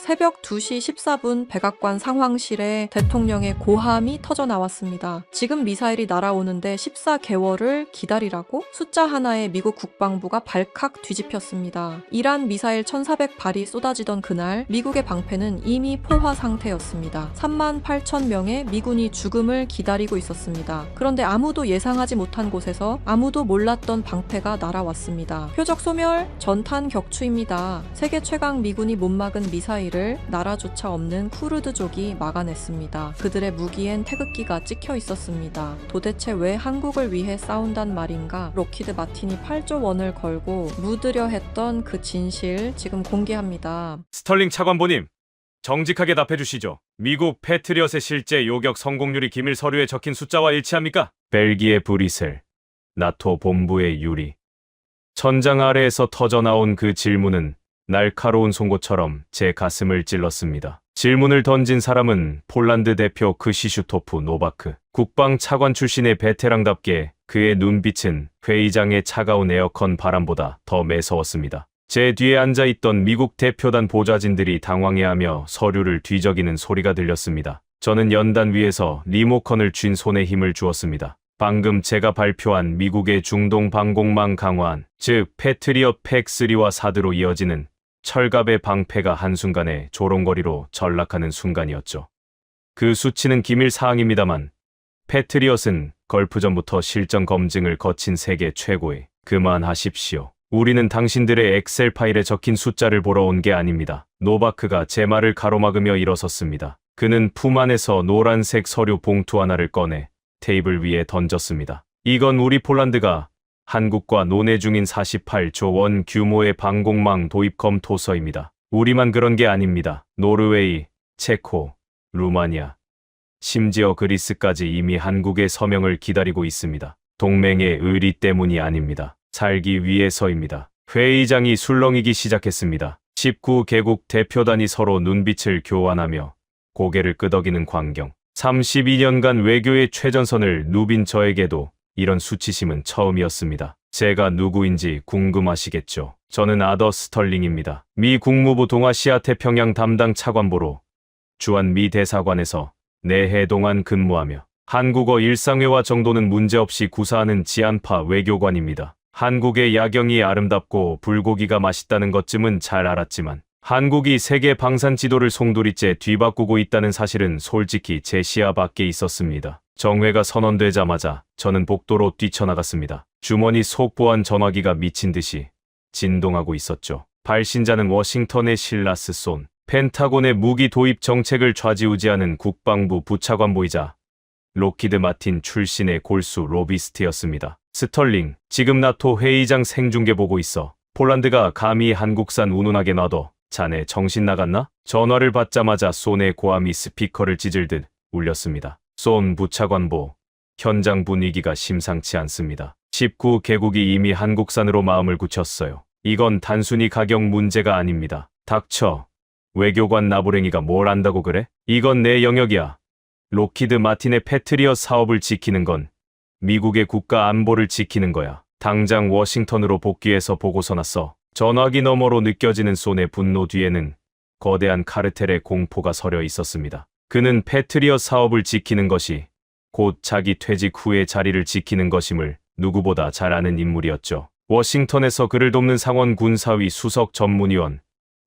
새벽 2시 14분 백악관 상황실에 대통령의 고함이 터져 나왔습니다. 지금 미사일이 날아오는데 14개월을 기다리라고? 숫자 하나에 미국 국방부가 발칵 뒤집혔습니다. 이란 미사일 1,400발이 쏟아지던 그날 미국의 방패는 이미 포화 상태였습니다. 38,000명의 미군이 죽음을 기다리고 있었습니다. 그런데 아무도 예상하지 못한 곳에서 아무도 몰랐던 방패가 날아왔습니다. 표적 소멸, 전탄 격추입니다. 세계 최강 미군이 못 막은 미사일을 나라조차 없는 쿠르드족이 막아냈습니다. 그들의 무기엔 태극기가 찍혀 있었습니다. 도대체 왜 한국을 위해 싸운단 말인가? 록히드 마틴이 8조 원을 걸고 묻으려 했던 그 진실 지금 공개합니다. 스털링 차관보님, 정직하게 답해주시죠. 미국 패트리엇의 실제 요격 성공률이 기밀 서류에 적힌 숫자와 일치합니까? 벨기에 브뤼셀, 나토 본부의 유리. 천장 아래에서 터져나온 그 질문은 날카로운 송곳처럼 제 가슴을 찔렀습니다. 질문을 던진 사람은 폴란드 대표 크시슈토프 노바크. 국방 차관 출신의 베테랑답게 그의 눈빛은 회의장의 차가운 에어컨 바람보다 더 매서웠습니다. 제 뒤에 앉아있던 미국 대표단 보좌진들이 당황해하며 서류를 뒤적이는 소리가 들렸습니다. 저는 연단 위에서 리모컨을 쥔 손에 힘을 주었습니다. 방금 제가 발표한 미국의 중동 방공망 강화안, 즉 패트리엇 팩3와 4드로 이어지는 철갑의 방패가 한순간에 조롱거리로 전락하는 순간이었죠. 그 수치는 기밀 사항입니다만 패트리엇은 걸프전부터 실전 검증을 거친 세계 최고의. 그만하십시오. 우리는 당신들의 엑셀 파일에 적힌 숫자를 보러 온 게 아닙니다. 노바크가 제 말을 가로막으며 일어섰습니다. 그는 품 안에서 노란색 서류 봉투 하나를 꺼내 테이블 위에 던졌습니다. 이건 우리 폴란드가 한국과 논의 중인 48조 원 규모의 방공망 도입 검토서입니다. 우리만 그런 게 아닙니다. 노르웨이, 체코, 루마니아, 심지어 그리스까지 이미 한국의 서명을 기다리고 있습니다. 동맹의 의리 때문이 아닙니다. 살기 위해서입니다. 회의장이 술렁이기 시작했습니다. 19개국 대표단이 서로 눈빛을 교환하며 고개를 끄덕이는 광경. 32년간 외교의 최전선을 누빈 저에게도 이런 수치심은 처음이었습니다. 제가 누구인지 궁금하시겠죠? 저는 아더 스털링입니다. 미 국무부 동아시아 태평양 담당 차관보로 주한 미 대사관에서 4해 동안 근무하며 한국어 일상회화 정도는 문제없이 구사하는 지안파 외교관입니다. 한국의 야경이 아름답고 불고기가 맛있다는 것쯤은 잘 알았지만 한국이 세계 방산 지도를 송두리째 뒤바꾸고 있다는 사실은 솔직히 제 시야 밖에 있었습니다. 정회가 선언되자마자 저는 복도로 뛰쳐나갔습니다. 주머니 속 보안 전화기가 미친 듯이 진동하고 있었죠. 발신자는 워싱턴의 실라스 쏜. 펜타곤의 무기 도입 정책을 좌지우지하는 국방부 부차관보이자 록히드 마틴 출신의 골수 로비스트였습니다. 스털링, 지금 나토 회의장 생중계 보고 있어. 폴란드가 감히 한국산 운운하게 놔둬. 자네 정신 나갔나? 전화를 받자마자 쏜의 고함이 스피커를 찢을듯 울렸습니다. 쏜 부차관보, 현장 분위기가 심상치 않습니다. 19개국이 이미 한국산으로 마음을 굳혔어요. 이건 단순히 가격 문제가 아닙니다. 닥쳐. 외교관 나부랭이가 뭘 안다고 그래? 이건 내 영역이야. 록히드 마틴의 패트리엇 사업을 지키는 건 미국의 국가 안보를 지키는 거야. 당장 워싱턴으로 복귀해서 보고서 났어. 전화기 너머로 느껴지는 쏜의 분노 뒤에는 거대한 카르텔의 공포가 서려 있었습니다. 그는 패트리엇 사업을 지키는 것이 곧 자기 퇴직 후의 자리를 지키는 것임을 누구보다 잘 아는 인물이었죠. 워싱턴에서 그를 돕는 상원 군사위 수석 전문위원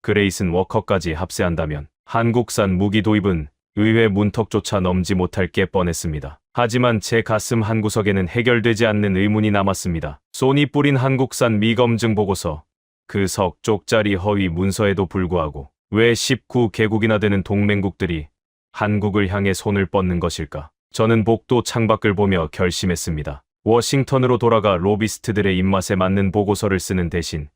그레이슨 워커까지 합세한다면 한국산 무기 도입은 의회 문턱조차 넘지 못할 게 뻔했습니다. 하지만 제 가슴 한구석에는 해결되지 않는 의문이 남았습니다. 쏜이 뿌린 한국산 미검증 보고서, 그 석 쪽짜리 허위 문서에도 불구하고 왜 19개국이나 되는 동맹국들이 한국을 향해 손을 뻗는 것일까? 저는 복도 창밖을 보며 결심했습니다. 워싱턴으로 돌아가 로비스트들의 입맛에 맞는 보고서를 쓰는 대신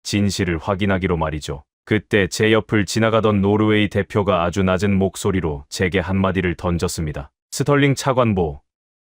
진실을 확인하기로 말이죠. 그때 제 옆을 지나가던 노르웨이 대표가 아주 낮은 목소리로 제게 한마디를 던졌습니다. 스털링 차관보,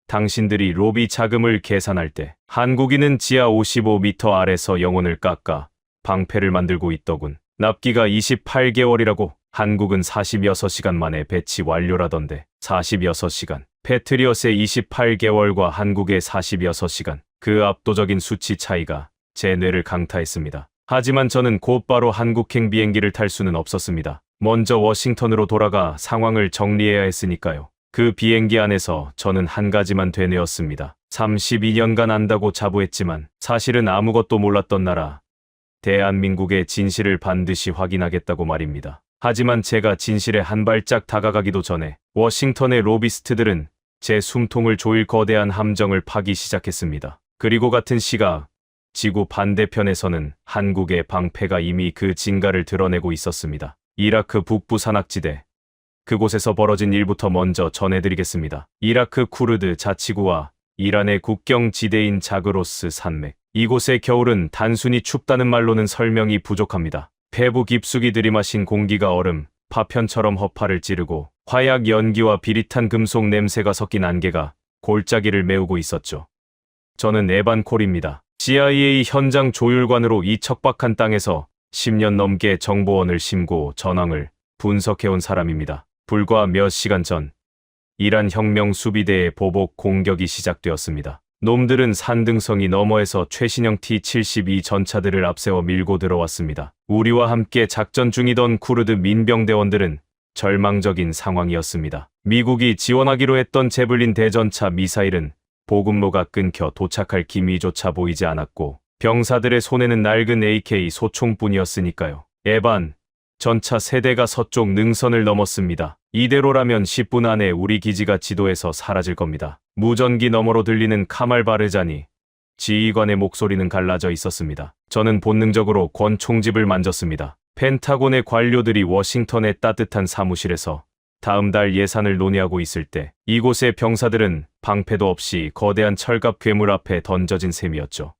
당신들이 로비 자금을 계산할 때 한국인은 지하 55m 아래서 영혼을 깎아 방패를 만들고 있더군. 납기가 28개월이라고. 한국은 46시간 만에 배치 완료라던데. 46시간. 패트리엇의 28개월과 한국의 46시간. 그 압도적인 수치 차이가 제 뇌를 강타했습니다. 하지만 저는 곧바로 한국행 비행기를 탈 수는 없었습니다. 먼저 워싱턴으로 돌아가 상황을 정리해야 했으니까요. 그 비행기 안에서 저는 한 가지만 되뇌었습니다. 32년간 안다고 자부했지만 사실은 아무것도 몰랐던 나라, 대한민국의 진실을 반드시 확인하겠다고 말입니다. 하지만 제가 진실에 한 발짝 다가가기도 전에 워싱턴의 로비스트들은 제 숨통을 조일 거대한 함정을 파기 시작했습니다. 그리고 같은 시각 지구 반대편에서는 한국의 방패가 이미 그 진가를 드러내고 있었습니다. 이라크 북부 산악지대, 그곳에서 벌어진 일부터 먼저 전해드리겠습니다. 이라크 쿠르드 자치구와 이란의 국경 지대인 자그로스 산맥. 이곳의 겨울은 단순히 춥다는 말로는 설명이 부족합니다. 폐부 깊숙이 들이마신 공기가 얼음, 파편처럼 허파를 찌르고 화약 연기와 비릿한 금속 냄새가 섞인 안개가 골짜기를 메우고 있었죠. 저는 에반 콜입니다. CIA 현장 조율관으로 이 척박한 땅에서 10년 넘게 정보원을 심고 전황을 분석해온 사람입니다. 불과 몇 시간 전 이란 혁명 수비대의 보복 공격이 시작되었습니다. 놈들은 산등성이 너머에서 최신형 T-72 전차들을 앞세워 밀고 들어왔습니다. 우리와 함께 작전 중이던 쿠르드 민병대원들은 절망적인 상황이었습니다. 미국이 지원하기로 했던 제블린 대전차 미사일은 보급로가 끊겨 도착할 기미조차 보이지 않았고 병사들의 손에는 낡은 AK 소총뿐이었으니까요. 에반 전차 세대가 서쪽 능선을 넘었습니다. 이대로라면 10분 안에 우리 기지가 지도에서 사라질 겁니다. 무전기 너머로 들리는 카말 바르자니 지휘관의 목소리는 갈라져 있었습니다. 저는 본능적으로 권총집을 만졌습니다. 펜타곤의 관료들이 워싱턴의 따뜻한 사무실에서 다음 달 예산을 논의하고 있을 때 이곳의 병사들은 방패도 없이 거대한 철갑 괴물 앞에 던져진 셈이었죠.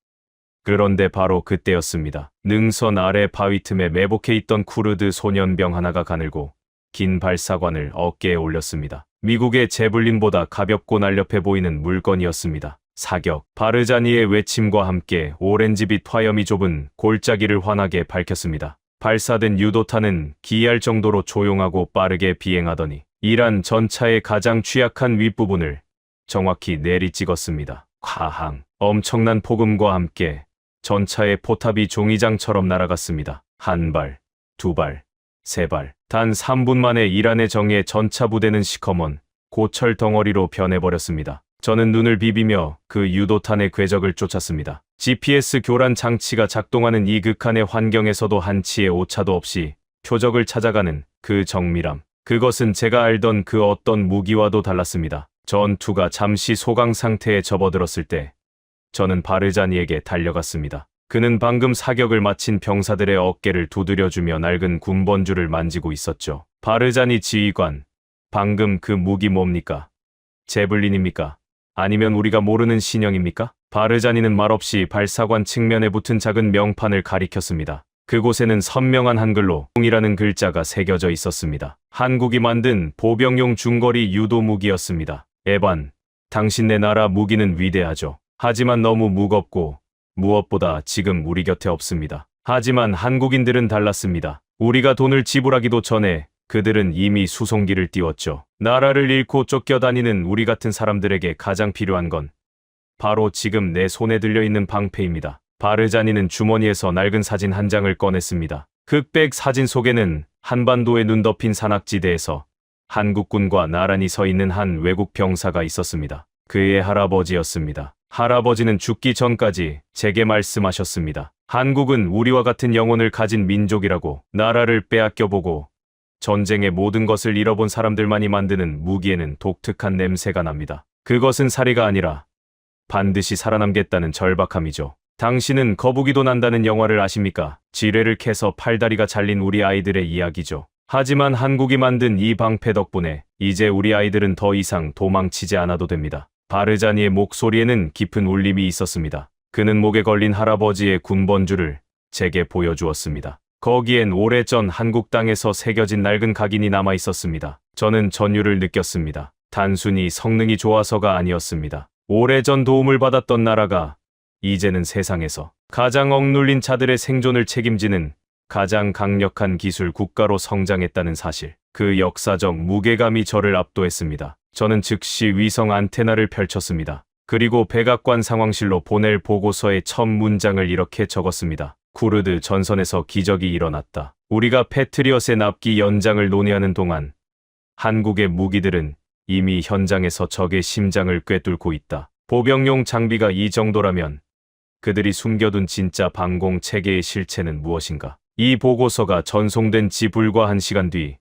그런데 바로 그때였습니다. 능선 아래 바위 틈에 매복해 있던 쿠르드 소년병 하나가 가늘고 긴 발사관을 어깨에 올렸습니다. 미국의 제블린보다 가볍고 날렵해 보이는 물건이었습니다. 사격, 바르자니의 외침과 함께 오렌지빛 화염이 좁은 골짜기를 환하게 밝혔습니다. 발사된 유도탄은 기이할 정도로 조용하고 빠르게 비행하더니 이란 전차의 가장 취약한 윗부분을 정확히 내리찍었습니다. 쾅! 엄청난 폭음과 함께 전차의 포탑이 종이장처럼 날아갔습니다. 한 발, 두 발, 세 발. 단 3분 만에 이란의 정예 전차 부대는 시커먼 고철 덩어리로 변해버렸습니다. 저는 눈을 비비며 그 유도탄의 궤적을 쫓았습니다. GPS 교란 장치가 작동하는 이 극한의 환경에서도 한치의 오차도 없이 표적을 찾아가는 그 정밀함. 그것은 제가 알던 그 어떤 무기와도 달랐습니다. 전투가 잠시 소강 상태에 접어들었을 때 저는 바르자니에게 달려갔습니다. 그는 방금 사격을 마친 병사들의 어깨를 두드려주며 낡은 군번줄을 만지고 있었죠. 바르자니 지휘관, 방금 그 무기 뭡니까? 제블린입니까? 아니면 우리가 모르는 신형입니까? 바르자니는 말없이 발사관 측면에 붙은 작은 명판을 가리켰습니다. 그곳에는 선명한 한글로 이라는 글자가 새겨져 있었습니다. 한국이 만든 보병용 중거리 유도 무기였습니다. 에반, 당신네 나라 무기는 위대하죠. 하지만 너무 무겁고 무엇보다 지금 우리 곁에 없습니다. 하지만 한국인들은 달랐습니다. 우리가 돈을 지불하기도 전에 그들은 이미 수송기를 띄웠죠. 나라를 잃고 쫓겨다니는 우리 같은 사람들에게 가장 필요한 건 바로 지금 내 손에 들려있는 방패입니다. 바르자니는 주머니에서 낡은 사진 한 장을 꺼냈습니다. 흑백 사진 속에는 한반도에 눈 덮인 산악지대에서 한국군과 나란히 서 있는 한 외국 병사가 있었습니다. 그의 할아버지였습니다. 할아버지는 죽기 전까지 제게 말씀하셨습니다. 한국은 우리와 같은 영혼을 가진 민족이라고. 나라를 빼앗겨보고 전쟁의 모든 것을 잃어본 사람들만이 만드는 무기에는 독특한 냄새가 납니다. 그것은 살이가 아니라 반드시 살아남겠다는 절박함이죠. 당신은 거북이도 난다는 영화를 아십니까? 지뢰를 캐서 팔다리가 잘린 우리 아이들의 이야기죠. 하지만 한국이 만든 이 방패 덕분에 이제 우리 아이들은 더 이상 도망치지 않아도 됩니다. 바르자니의 목소리에는 깊은 울림이 있었습니다. 그는 목에 걸린 할아버지의 군번줄을 제게 보여주었습니다. 거기엔 오래전 한국 땅에서 새겨진 낡은 각인이 남아 있었습니다. 저는 전율을 느꼈습니다. 단순히 성능이 좋아서가 아니었습니다. 오래전 도움을 받았던 나라가 이제는 세상에서 가장 억눌린 자들의 생존을 책임지는 가장 강력한 기술 국가로 성장했다는 사실. 그 역사적 무게감이 저를 압도했습니다. 저는 즉시 위성 안테나를 펼쳤습니다. 그리고 백악관 상황실로 보낼 보고서의 첫 문장을 이렇게 적었습니다. 쿠르드 전선에서 기적이 일어났다. 우리가 패트리엇의 납기 연장을 논의하는 동안 한국의 무기들은 이미 현장에서 적의 심장을 꿰뚫고 있다. 보병용 장비가 이 정도라면 그들이 숨겨둔 진짜 방공 체계의 실체는 무엇인가? 이 보고서가 전송된 지 불과 1시간 뒤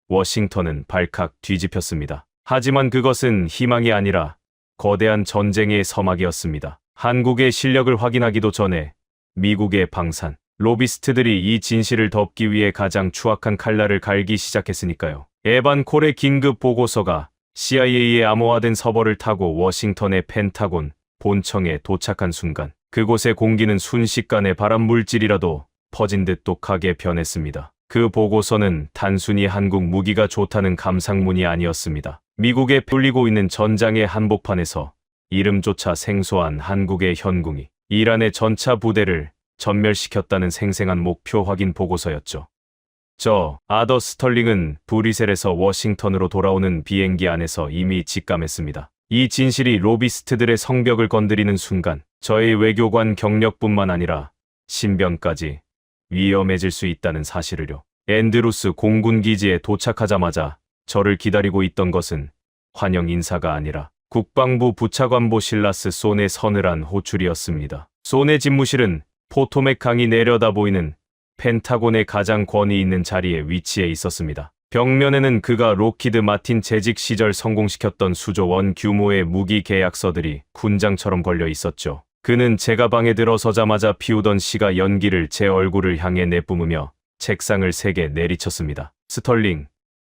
워싱턴은 발칵 뒤집혔습니다. 하지만 그것은 희망이 아니라 거대한 전쟁의 서막이었습니다. 한국의 실력을 확인하기도 전에 미국의 방산 로비스트들이 이 진실을 덮기 위해 가장 추악한 칼날을 갈기 시작했으니까요. 에반 콜의 긴급 보고서가 CIA의 암호화된 서버를 타고 워싱턴의 펜타곤 본청에 도착한 순간 그곳의 공기는 순식간에 발암 물질이라도 퍼진 듯 독하게 변했습니다. 그 보고서는 단순히 한국 무기가 좋다는 감상문이 아니었습니다. 미국에 뚫리고 있는 전장의 한복판에서 이름조차 생소한 한국의 현궁이 이란의 전차 부대를 전멸시켰다는 생생한 목표 확인 보고서였죠. 저 아더 스털링은 브뤼셀에서 워싱턴으로 돌아오는 비행기 안에서 이미 직감했습니다. 이 진실이 로비스트들의 성벽을 건드리는 순간 저의 외교관 경력뿐만 아니라 신변까지 위험해질 수 있다는 사실을요. 앤드루스 공군기지에 도착하자마자 저를 기다리고 있던 것은 환영 인사가 아니라 국방부 부차관보 실라스 손의 서늘한 호출이었습니다. 손의 집무실은 포토맥 강이 내려다 보이는 펜타곤의 가장 권위 있는 자리에 위치해 있었습니다. 벽면에는 그가 록히드 마틴 재직 시절 성공시켰던 수조 원 규모의 무기 계약서들이 군장처럼 걸려 있었죠. 그는 제가 방에 들어서자마자 피우던 시가 연기를 제 얼굴을 향해 내뿜으며 책상을 3개 내리쳤습니다. 스털링,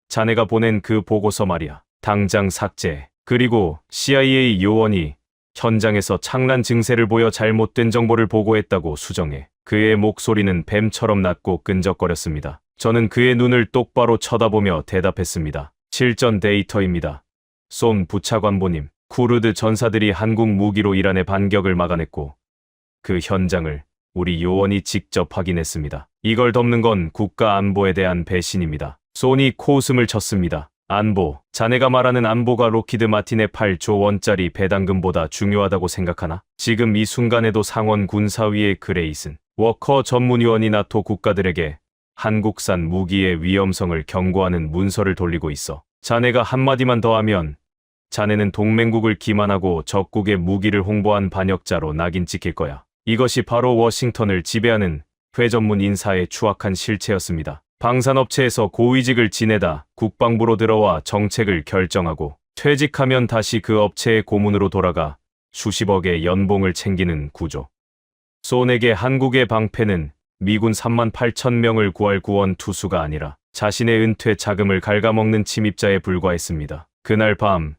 자네가 보낸 그 보고서 말이야. 당장 삭제. 그리고 CIA 요원이 현장에서 창란 증세를 보여 잘못된 정보를 보고했다고 수정해. 그의 목소리는 뱀처럼 낮고 끈적거렸습니다. 저는 그의 눈을 똑바로 쳐다보며 대답했습니다. 실전 데이터입니다. 손 부차관보님, 쿠르드 전사들이 한국 무기로 이란의 반격을 막아냈고 그 현장을 우리 요원이 직접 확인했습니다. 이걸 덮는 건 국가 안보에 대한 배신입니다. 손이 코웃음을 쳤습니다. 안보, 자네가 말하는 안보가 록히드 마틴의 8조 원짜리 배당금보다 중요하다고 생각하나? 지금 이 순간에도 상원 군사위의 그레이슨 워커 전문위원이 나토 국가들에게 한국산 무기의 위험성을 경고하는 문서를 돌리고 있어. 자네가 한마디만 더 하면 자네는 동맹국을 기만하고 적국의 무기를 홍보한 반역자로 낙인 찍힐 거야. 이것이 바로 워싱턴을 지배하는 회전문 인사의 추악한 실체였습니다. 방산업체에서 고위직을 지내다 국방부로 들어와 정책을 결정하고 퇴직하면 다시 그 업체의 고문으로 돌아가 수십억의 연봉을 챙기는 구조. 손에게 한국의 방패는 미군 38,000명을 구할 구원 투수가 아니라 자신의 은퇴 자금을 갉아먹는 침입자에 불과했습니다. 그날 밤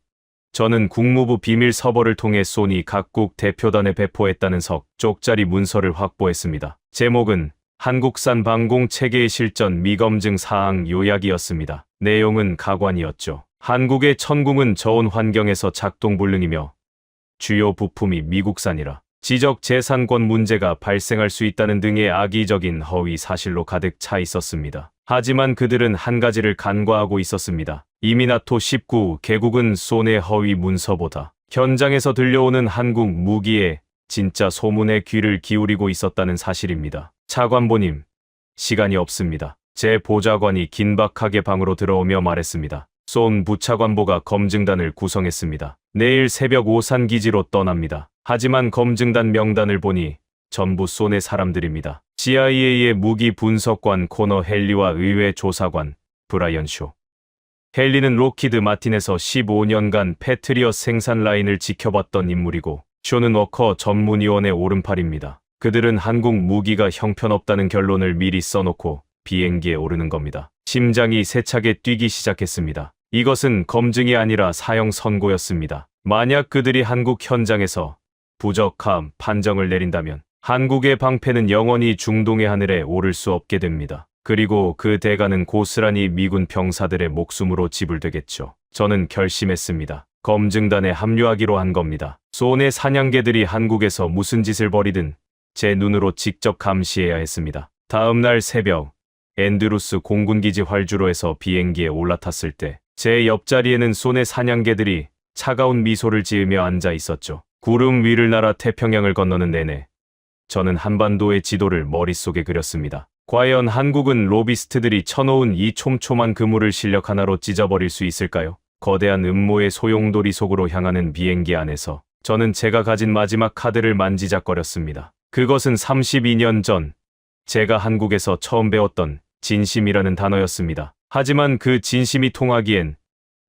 저는 국무부 비밀 서버를 통해 손이 각국 대표단에 배포했다는 석 쪽짜리 문서를 확보했습니다. 제목은 한국산 방공 체계의 실전 미검증 사항 요약이었습니다. 내용은 가관이었죠. 한국의 천궁은 저온 환경에서 작동 불능이며 주요 부품이 미국산이라 지적 재산권 문제가 발생할 수 있다는 등의 악의적인 허위 사실로 가득 차 있었습니다. 하지만 그들은 한 가지를 간과하고 있었습니다. 이미 나토 19개국은 손의 허위 문서보다 현장에서 들려오는 한국 무기에 진짜 소문에 귀를 기울이고 있었다는 사실입니다. 차관보님, 시간이 없습니다. 제 보좌관이 긴박하게 방으로 들어오며 말했습니다. 손 부차관보가 검증단을 구성했습니다. 내일 새벽 오산 기지로 떠납니다. 하지만 검증단 명단을 보니 전부 손의 사람들입니다. CIA의 무기 분석관 코너 헨리와 의회 조사관 브라이언 쇼. 헨리는 록히드 마틴에서 15년간 패트리엇 생산 라인을 지켜봤던 인물이고 쇼는 워커 전문위원의 오른팔입니다. 그들은 한국 무기가 형편없다는 결론을 미리 써놓고 비행기에 오르는 겁니다. 심장이 세차게 뛰기 시작했습니다. 이것은 검증이 아니라 사형 선고였습니다. 만약 그들이 한국 현장에서 부적합 판정을 내린다면 한국의 방패는 영원히 중동의 하늘에 오를 수 없게 됩니다. 그리고 그 대가는 고스란히 미군 병사들의 목숨으로 지불되겠죠. 저는 결심했습니다. 검증단에 합류하기로 한 겁니다. 손의 사냥개들이 한국에서 무슨 짓을 벌이든 제 눈으로 직접 감시해야 했습니다. 다음 날 새벽 앤드루스 공군기지 활주로에서 비행기에 올라탔을 때 제 옆자리에는 손의 사냥개들이 차가운 미소를 지으며 앉아 있었죠. 구름 위를 날아 태평양을 건너는 내내 저는 한반도의 지도를 머릿속에 그렸습니다. 과연 한국은 로비스트들이 쳐놓은 이 촘촘한 그물을 실력 하나로 찢어버릴 수 있을까요? 거대한 음모의 소용돌이 속으로 향하는 비행기 안에서 저는 제가 가진 마지막 카드를 만지작거렸습니다. 그것은 32년 전 제가 한국에서 처음 배웠던 진심이라는 단어였습니다. 하지만 그 진심이 통하기엔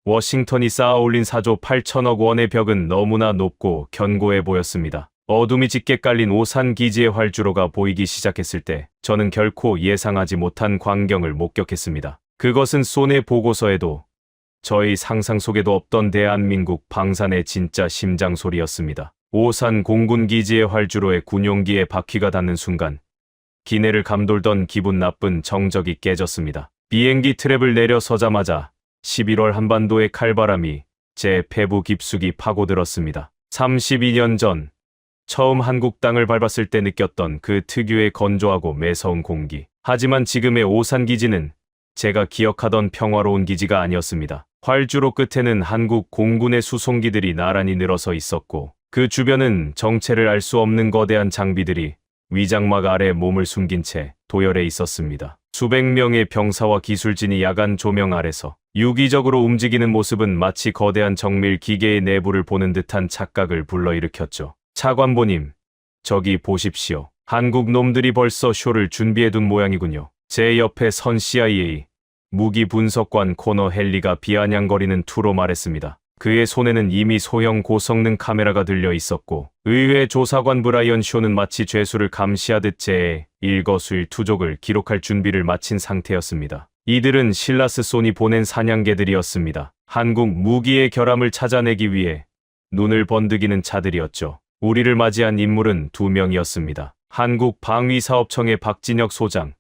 워싱턴이 쌓아올린 4조 8천억 원의 벽은 너무나 높고 견고해 보였습니다. 어둠이 짙게 깔린 오산 기지의 활주로가 보이기 시작했을 때 저는 결코 예상하지 못한 광경을 목격했습니다. 그것은 소네 보고서에도 저의 상상 속에도 없던 대한민국 방산의 진짜 심장 소리였습니다. 오산 공군 기지의 활주로에 군용기의 바퀴가 닿는 순간 기내를 감돌던 기분 나쁜 정적이 깨졌습니다. 비행기 트랩을 내려서자마자 11월 한반도의 칼바람이 제 폐부 깊숙이 파고들었습니다. 32년 전 처음 한국 땅을 밟았을 때 느꼈던 그 특유의 건조하고 매서운 공기. 하지만 지금의 오산 기지는 제가 기억하던 평화로운 기지가 아니었습니다. 활주로 끝에는 한국 공군의 수송기들이 나란히 늘어서 있었고 그 주변은 정체를 알 수 없는 거대한 장비들이 위장막 아래 몸을 숨긴 채 도열해 있었습니다. 수백 명의 병사와 기술진이 야간 조명 아래서 유기적으로 움직이는 모습은 마치 거대한 정밀 기계의 내부를 보는 듯한 착각을 불러일으켰죠. 차관보님, 저기 보십시오. 한국 놈들이 벌써 쇼를 준비해둔 모양이군요. 제 옆에 선 CIA 무기 분석관 코너 헨리가 비아냥거리는 투로 말했습니다. 그의 손에는 이미 소형 고성능 카메라가 들려 있었고 의회 조사관 브라이언 쇼는 마치 죄수를 감시하듯 제의 일거수일투족을 기록할 준비를 마친 상태였습니다. 이들은 실라스 손이 보낸 사냥개들이었습니다. 한국 무기의 결함을 찾아내기 위해 눈을 번득이는 자들이었죠. 우리를 맞이한 인물은 2명이었습니다. 한국 방위사업청의 박진혁 소장,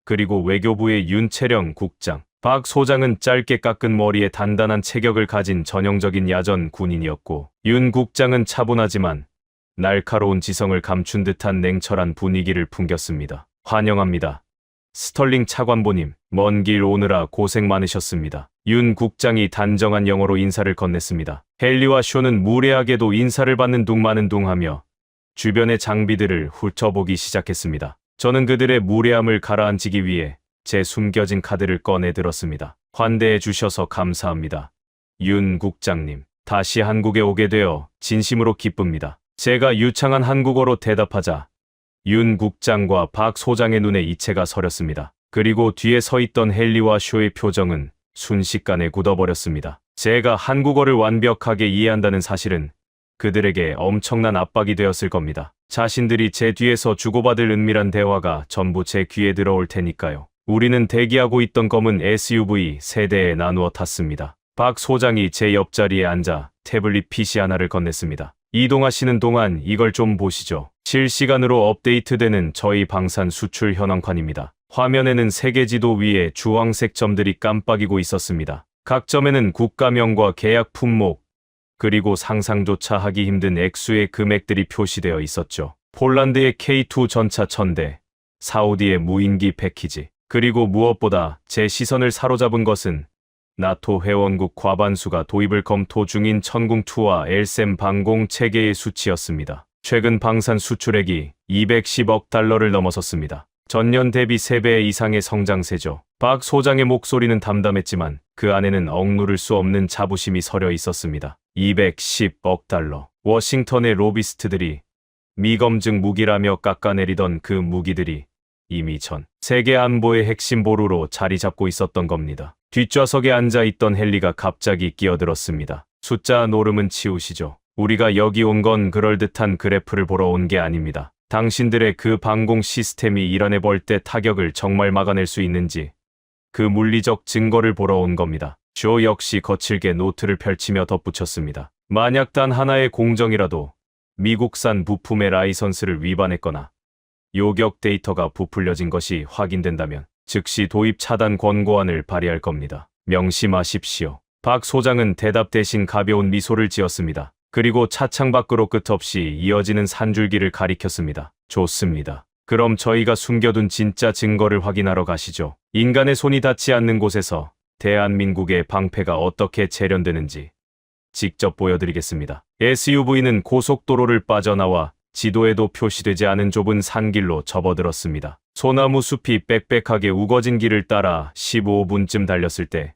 그리고 외교부의 윤채령 국장. 박 소장은 짧게 깎은 머리에 단단한 체격을 가진 전형적인 야전 군인이었고 윤 국장은 차분하지만 날카로운 지성을 감춘 듯한 냉철한 분위기를 풍겼습니다. 환영합니다. 스털링 차관보님, 먼 길 오느라 고생 많으셨습니다. 윤 국장이 단정한 영어로 인사를 건넸습니다. 헨리와 쇼는 무례하게도 인사를 받는 둥 마는 둥 하며 주변의 장비들을 훑어보기 시작했습니다. 저는 그들의 무례함을 가라앉히기 위해 제 숨겨진 카드를 꺼내 들었습니다. 환대해 주셔서 감사합니다. 윤 국장님, 다시 한국에 오게 되어 진심으로 기쁩니다. 제가 유창한 한국어로 대답하자 윤 국장과 박 소장의 눈에 이체가 서렸습니다. 그리고 뒤에 서 있던 헨리와 쇼의 표정은 순식간에 굳어버렸습니다. 제가 한국어를 완벽하게 이해한다는 사실은 그들에게 엄청난 압박이 되었을 겁니다. 자신들이 제 뒤에서 주고받을 은밀한 대화가 전부 제 귀에 들어올 테니까요. 우리는 대기하고 있던 검은 SUV 세 대에 나누어 탔습니다. 박 소장이 제 옆자리에 앉아 태블릿 PC 하나를 건넸습니다. 이동하시는 동안 이걸 좀 보시죠. 실시간으로 업데이트되는 저희 방산 수출 현황판입니다. 화면에는 세계 지도 위에 주황색 점들이 깜빡이고 있었습니다. 각 점에는 국가명과 계약 품목, 그리고 상상조차 하기 힘든 액수의 금액들이 표시되어 있었죠. 폴란드의 K2 전차 1000대, 사우디의 무인기 패키지, 그리고 무엇보다 제 시선을 사로잡은 것은 나토 회원국 과반수가 도입을 검토 중인 천궁2와 엘셈 방공 체계의 수치였습니다. 최근 방산 수출액이 210억 달러를 넘어섰습니다. 전년 대비 3배 이상의 성장세죠. 박 소장의 목소리는 담담했지만 그 안에는 억누를 수 없는 자부심이 서려 있었습니다. 210억 달러. 워싱턴의 로비스트들이 미검증 무기라며 깎아내리던 그 무기들이 이미 전 세계 안보의 핵심 보루로 자리 잡고 있었던 겁니다. 뒷좌석에 앉아있던 헨리가 갑자기 끼어들었습니다. 숫자 노름은 치우시죠. 우리가 여기 온 건 그럴듯한 그래프를 보러 온 게 아닙니다. 당신들의 그 방공 시스템이 이란에 벌 때 타격을 정말 막아낼 수 있는지 그 물리적 증거를 보러 온 겁니다. 쇼 역시 거칠게 노트를 펼치며 덧붙였습니다. 만약 단 하나의 공정이라도 미국산 부품의 라이선스를 위반했거나 요격 데이터가 부풀려진 것이 확인된다면 즉시 도입 차단 권고안을 발의할 겁니다. 명심하십시오. 박 소장은 대답 대신 가벼운 미소를 지었습니다. 그리고 차창 밖으로 끝없이 이어지는 산줄기를 가리켰습니다. 좋습니다. 그럼 저희가 숨겨둔 진짜 증거를 확인하러 가시죠. 인간의 손이 닿지 않는 곳에서 대한민국의 방패가 어떻게 재련되는지 직접 보여드리겠습니다. SUV는 고속도로를 빠져나와 지도에도 표시되지 않은 좁은 산길로 접어들었습니다. 소나무 숲이 빽빽하게 우거진 길을 따라 15분쯤 달렸을 때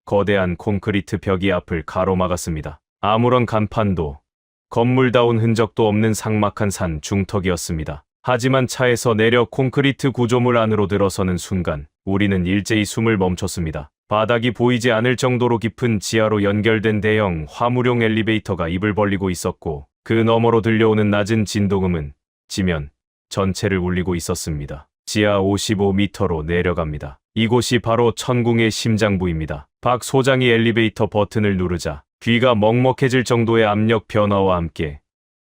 거대한 콘크리트 벽이 앞을 가로막았습니다. 아무런 간판도 건물다운 흔적도 없는 삭막한 산 중턱이었습니다. 하지만 차에서 내려 콘크리트 구조물 안으로 들어서는 순간 우리는 일제히 숨을 멈췄습니다. 바닥이 보이지 않을 정도로 깊은 지하로 연결된 대형 화물용 엘리베이터가 입을 벌리고 있었고 그 너머로 들려오는 낮은 진동음은 지면 전체를 울리고 있었습니다. 지하 55m로 내려갑니다. 이곳이 바로 천궁의 심장부입니다. 박 소장이 엘리베이터 버튼을 누르자 귀가 먹먹해질 정도의 압력 변화와 함께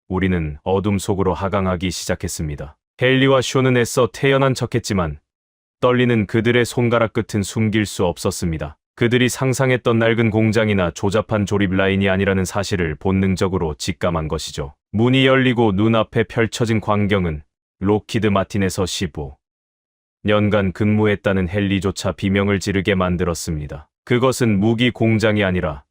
우리는 어둠 속으로 하강하기 시작했습니다. 헨리와 쇼는 애써 태연한 척했지만 떨리는 그들의 손가락 끝은 숨길 수 없었습니다. 그들이 상상했던 낡은 공장이나 조잡한 조립 라인이 아니라는 사실을 본능적으로 직감한 것이죠. 문이 열리고 눈앞에 펼쳐진 광경은 록히드 마틴에서 15년간 근무했다는 헨리조차 비명을 지르게 만들었습니다. 그것은 무기 공장이 아니라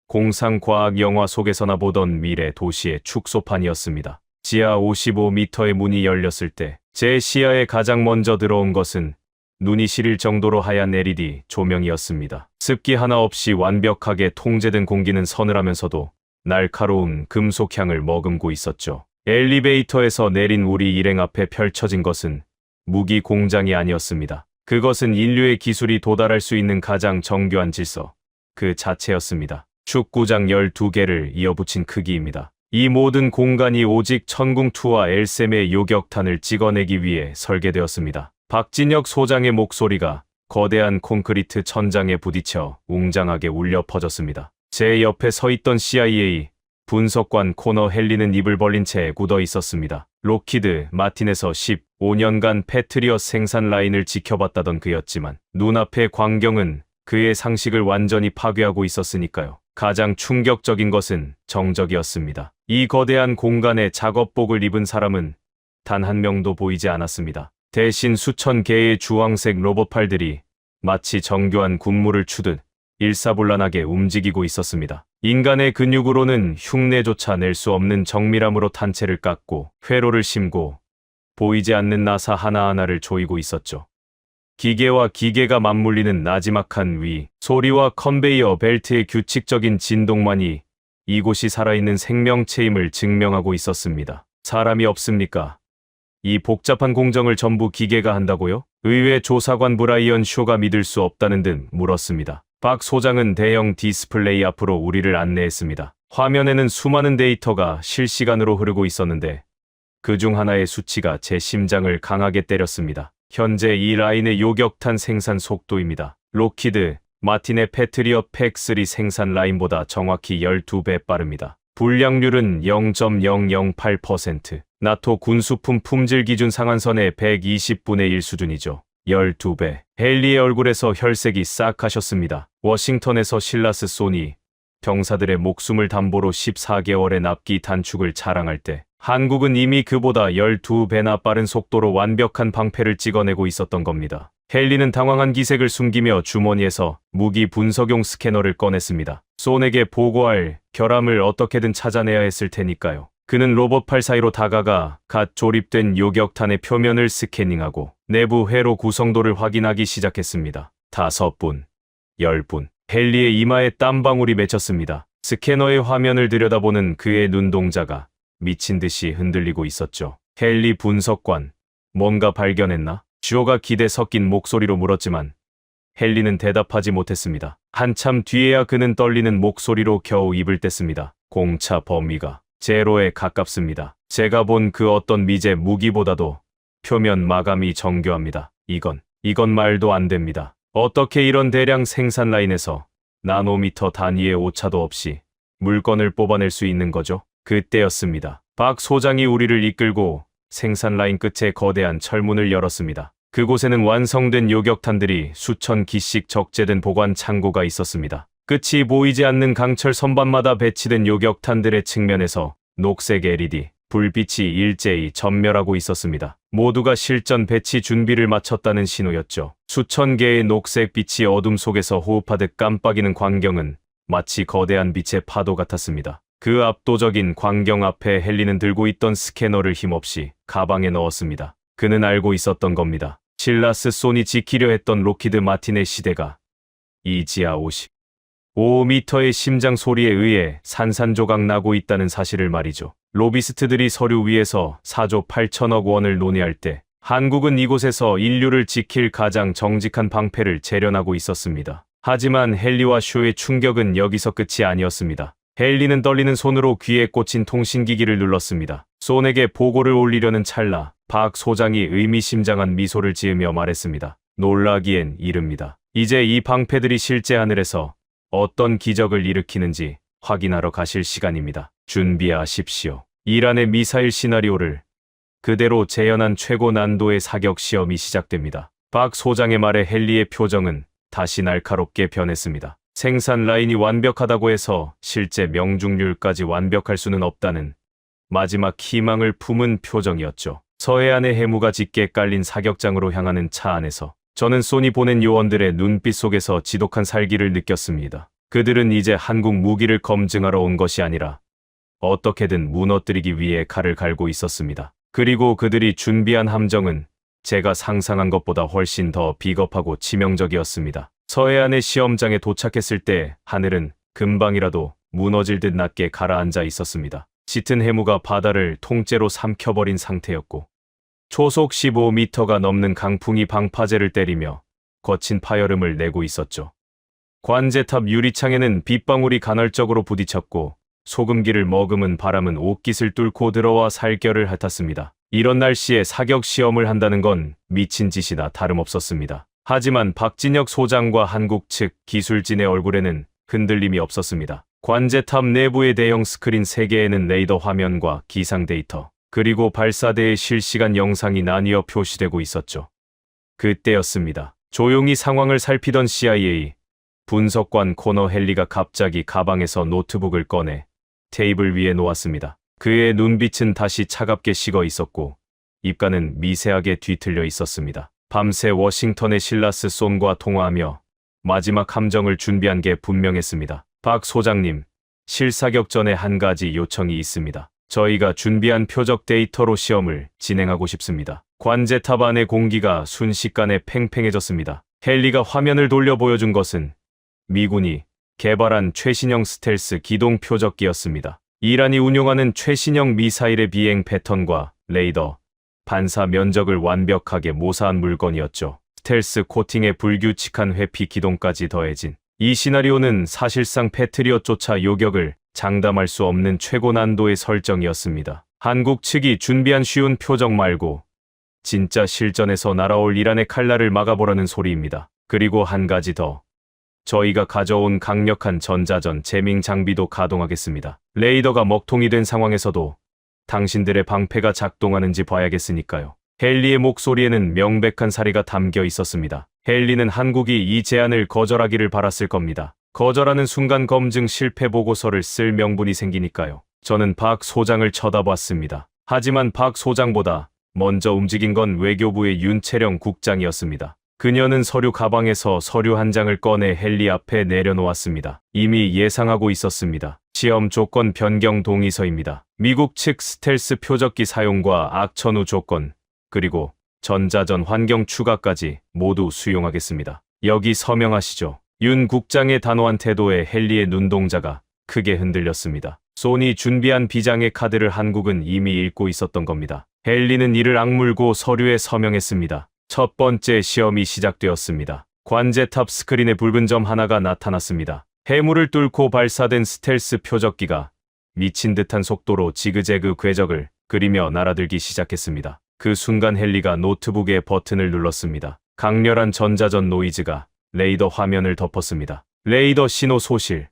공상과학 영화 속에서나 보던 미래 도시의 축소판이었습니다. 지하 55m의 문이 열렸을 때 제 시야에 가장 먼저 들어온 것은 눈이 시릴 정도로 하얀 LED 조명이었습니다. 습기 하나 없이 완벽하게 통제된 공기는 서늘하면서도 날카로운 금속향을 머금고 있었죠. 엘리베이터에서 내린 우리 일행 앞에 펼쳐진 것은 무기 공장이 아니었습니다. 그것은 인류의 기술이 도달할 수 있는 가장 정교한 질서, 그 자체였습니다. 축구장 12개를 이어붙인 크기입니다. 이 모든 공간이 오직 천궁2와 엘셈의 요격탄을 찍어내기 위해 설계되었습니다. 박진혁 소장의 목소리가 거대한 콘크리트 천장에 부딪혀 웅장하게 울려 퍼졌습니다. 제 옆에 서 있던 CIA 분석관 코너 헨리는 입을 벌린 채 굳어 있었습니다. 록히드 마틴에서 15년간 패트리엇 생산 라인을 지켜봤다던 그였지만 눈앞의 광경은 그의 상식을 완전히 파괴하고 있었으니까요. 가장 충격적인 것은 정적이었습니다. 이 거대한 공간에 작업복을 입은 사람은 단 한 명도 보이지 않았습니다. 대신 수천 개의 주황색 로봇팔들이 마치 정교한 군무를 추듯 일사불란하게 움직이고 있었습니다. 인간의 근육으로는 흉내조차 낼 수 없는 정밀함으로 탄체를 깎고 회로를 심고 보이지 않는 나사 하나하나를 조이고 있었죠. 기계와 기계가 맞물리는 나지막한 위, 소리와 컨베이어 벨트의 규칙적인 진동만이 이곳이 살아있는 생명체임을 증명하고 있었습니다. 사람이 없습니까? 이 복잡한 공정을 전부 기계가 한다고요? 의회 조사관 브라이언 쇼가 믿을 수 없다는 듯 물었습니다. 박 소장은 대형 디스플레이 앞으로 우리를 안내했습니다. 화면에는 수많은 데이터가 실시간으로 흐르고 있었는데 그중 하나의 수치가 제 심장을 강하게 때렸습니다. 현재 이 라인의 요격탄 생산 속도입니다. 록히드 마틴의 패트리엇 팩3 생산 라인보다 정확히 12배 빠릅니다. 불량률은 0.008%, 나토 군수품 품질 기준 상한선의 120분의 1 수준이죠. 12배. 헨리의 얼굴에서 혈색이 싹 하셨습니다. 워싱턴에서 실라스 소니 병사들의 목숨을 담보로 14개월의 납기 단축을 자랑할 때 한국은 이미 그보다 12배나 빠른 속도로 완벽한 방패를 찍어내고 있었던 겁니다. 헨리는 당황한 기색을 숨기며 주머니에서 무기 분석용 스캐너를 꺼냈습니다. 손에게 보고할 결함을 어떻게든 찾아내야 했을 테니까요. 그는 로봇팔 사이로 다가가 갓 조립된 요격탄의 표면을 스캐닝하고 내부 회로 구성도를 확인하기 시작했습니다. 5분, 10분. 헨리의 이마에 땀방울이 맺혔습니다. 스캐너의 화면을 들여다보는 그의 눈동자가 미친 듯이 흔들리고 있었죠. 헨리 분석관, 뭔가 발견했나? 슈어가 기대 섞인 목소리로 물었지만 헨리는 대답하지 못했습니다. 한참 뒤에야 그는 떨리는 목소리로 겨우 입을 뗐습니다. 공차 범위가 제로에 가깝습니다. 제가 본 그 어떤 미제 무기보다도 표면 마감이 정교합니다. 이건 말도 안 됩니다. 어떻게 이런 대량 생산 라인에서 나노미터 단위의 오차도 없이 물건을 뽑아낼 수 있는 거죠? 그때였습니다. 박 소장이 우리를 이끌고 생산 라인 끝에 거대한 철문을 열었습니다. 그곳에는 완성된 요격탄들이 수천 기씩 적재된 보관 창고가 있었습니다. 끝이 보이지 않는 강철 선반마다 배치된 요격탄들의 측면에서 녹색 LED, 불빛이 일제히 전멸하고 있었습니다. 모두가 실전 배치 준비를 마쳤다는 신호였죠. 수천 개의 녹색 빛이 어둠 속에서 호흡하듯 깜빡이는 광경은 마치 거대한 빛의 파도 같았습니다. 그 압도적인 광경 앞에 헨리는 들고 있던 스캐너를 힘없이 가방에 넣었습니다. 그는 알고 있었던 겁니다. 실라스 손이 지키려 했던 로키드 마틴의 시대가 이 지하 55m의 심장 소리에 의해 산산조각 나고 있다는 사실을 말이죠. 로비스트들이 서류 위에서 4조 8천억 원을 논의할 때 한국은 이곳에서 인류를 지킬 가장 정직한 방패를 재련하고 있었습니다. 하지만 헨리와 쇼의 충격은 여기서 끝이 아니었습니다. 헨리는 떨리는 손으로 귀에 꽂힌 통신기기를 눌렀습니다. 손에게 보고를 올리려는 찰나 박 소장이 의미심장한 미소를 지으며 말했습니다. 놀라기엔 이릅니다. 이제 이 방패들이 실제 하늘에서 어떤 기적을 일으키는지 확인하러 가실 시간입니다. 준비하십시오. 이란의 미사일 시나리오를 그대로 재현한 최고 난도의 사격 시험이 시작됩니다. 박 소장의 말에 헨리의 표정은 다시 날카롭게 변했습니다. 생산 라인이 완벽하다고 해서 실제 명중률까지 완벽할 수는 없다는 마지막 희망을 품은 표정이었죠. 서해안의 해무가 짙게 깔린 사격장으로 향하는 차 안에서 저는 소니 보낸 요원들의 눈빛 속에서 지독한 살기를 느꼈습니다. 그들은 이제 한국 무기를 검증하러 온 것이 아니라 어떻게든 무너뜨리기 위해 칼을 갈고 있었습니다. 그리고 그들이 준비한 함정은 제가 상상한 것보다 훨씬 더 비겁하고 치명적이었습니다. 서해안의 시험장에 도착했을 때 하늘은 금방이라도 무너질 듯 낮게 가라앉아 있었습니다. 짙은 해무가 바다를 통째로 삼켜버린 상태였고 초속 15m가 넘는 강풍이 방파제를 때리며 거친 파열음을 내고 있었죠. 관제탑 유리창에는 빗방울이 간헐적으로 부딪혔고 소금기를 머금은 바람은 옷깃을 뚫고 들어와 살결을 핥았습니다. 이런 날씨에 사격 시험을 한다는 건 미친 짓이나 다름없었습니다. 하지만 박진혁 소장과 한국 측 기술진의 얼굴에는 흔들림이 없었습니다. 관제탑 내부의 대형 스크린 3개에는 레이더 화면과 기상 데이터, 그리고 발사대의 실시간 영상이 나뉘어 표시되고 있었죠. 그때였습니다. 조용히 상황을 살피던 CIA 분석관 코너 헨리가 갑자기 가방에서 노트북을 꺼내 테이블 위에 놓았습니다. 그의 눈빛은 다시 차갑게 식어 있었고 입가는 미세하게 뒤틀려 있었습니다. 밤새 워싱턴의 실라스 손과 통화하며 마지막 함정을 준비한 게 분명했습니다. 박 소장님, 실사격 전에 한 가지 요청이 있습니다. 저희가 준비한 표적 데이터로 시험을 진행하고 싶습니다. 관제탑 안의 공기가 순식간에 팽팽해졌습니다. 헨리가 화면을 돌려 보여준 것은 미군이 개발한 최신형 스텔스 기동 표적기였습니다. 이란이 운용하는 최신형 미사일의 비행 패턴과 레이더, 반사 면적을 완벽하게 모사한 물건이었죠. 스텔스 코팅의 불규칙한 회피 기동까지 더해진 이 시나리오는 사실상 패트리엇조차 요격을 장담할 수 없는 최고 난도의 설정이었습니다. 한국 측이 준비한 쉬운 표적 말고 진짜 실전에서 날아올 이란의 칼날을 막아보라는 소리입니다. 그리고 한 가지 더. 저희가 가져온 강력한 전자전 재밍 장비도 가동하겠습니다. 레이더가 먹통이 된 상황에서도 당신들의 방패가 작동하는지 봐야겠으니까요. 헨리의 목소리에는 명백한 사리가 담겨 있었습니다. 헨리는 한국이 이 제안을 거절하기를 바랐을 겁니다. 거절하는 순간 검증 실패 보고서를 쓸 명분이 생기니까요. 저는 박 소장을 쳐다봤습니다. 하지만 박 소장보다 먼저 움직인 건 외교부의 윤채령 국장이었습니다. 그녀는 서류 가방에서 서류 한 장을 꺼내 헨리 앞에 내려놓았습니다. 이미 예상하고 있었습니다. 시험 조건 변경 동의서입니다. 미국 측 스텔스 표적기 사용과 악천후 조건, 그리고 전자전 환경 추가까지 모두 수용하겠습니다. 여기 서명하시죠. 윤 국장의 단호한 태도에 헨리의 눈동자가 크게 흔들렸습니다. 소니 준비한 비장의 카드를 한국은 이미 읽고 있었던 겁니다. 헨리는 이를 악물고 서류에 서명했습니다. 첫 번째 시험이 시작되었습니다. 관제탑 스크린에 붉은 점 하나가 나타났습니다. 해무를 뚫고 발사된 스텔스 표적기가 미친 듯한 속도로 지그재그 궤적을 그리며 날아들기 시작했습니다. 그 순간 헨리가 노트북의 버튼을 눌렀습니다. 강렬한 전자전 노이즈가 레이더 화면을 덮었습니다. 레이더 신호 소실,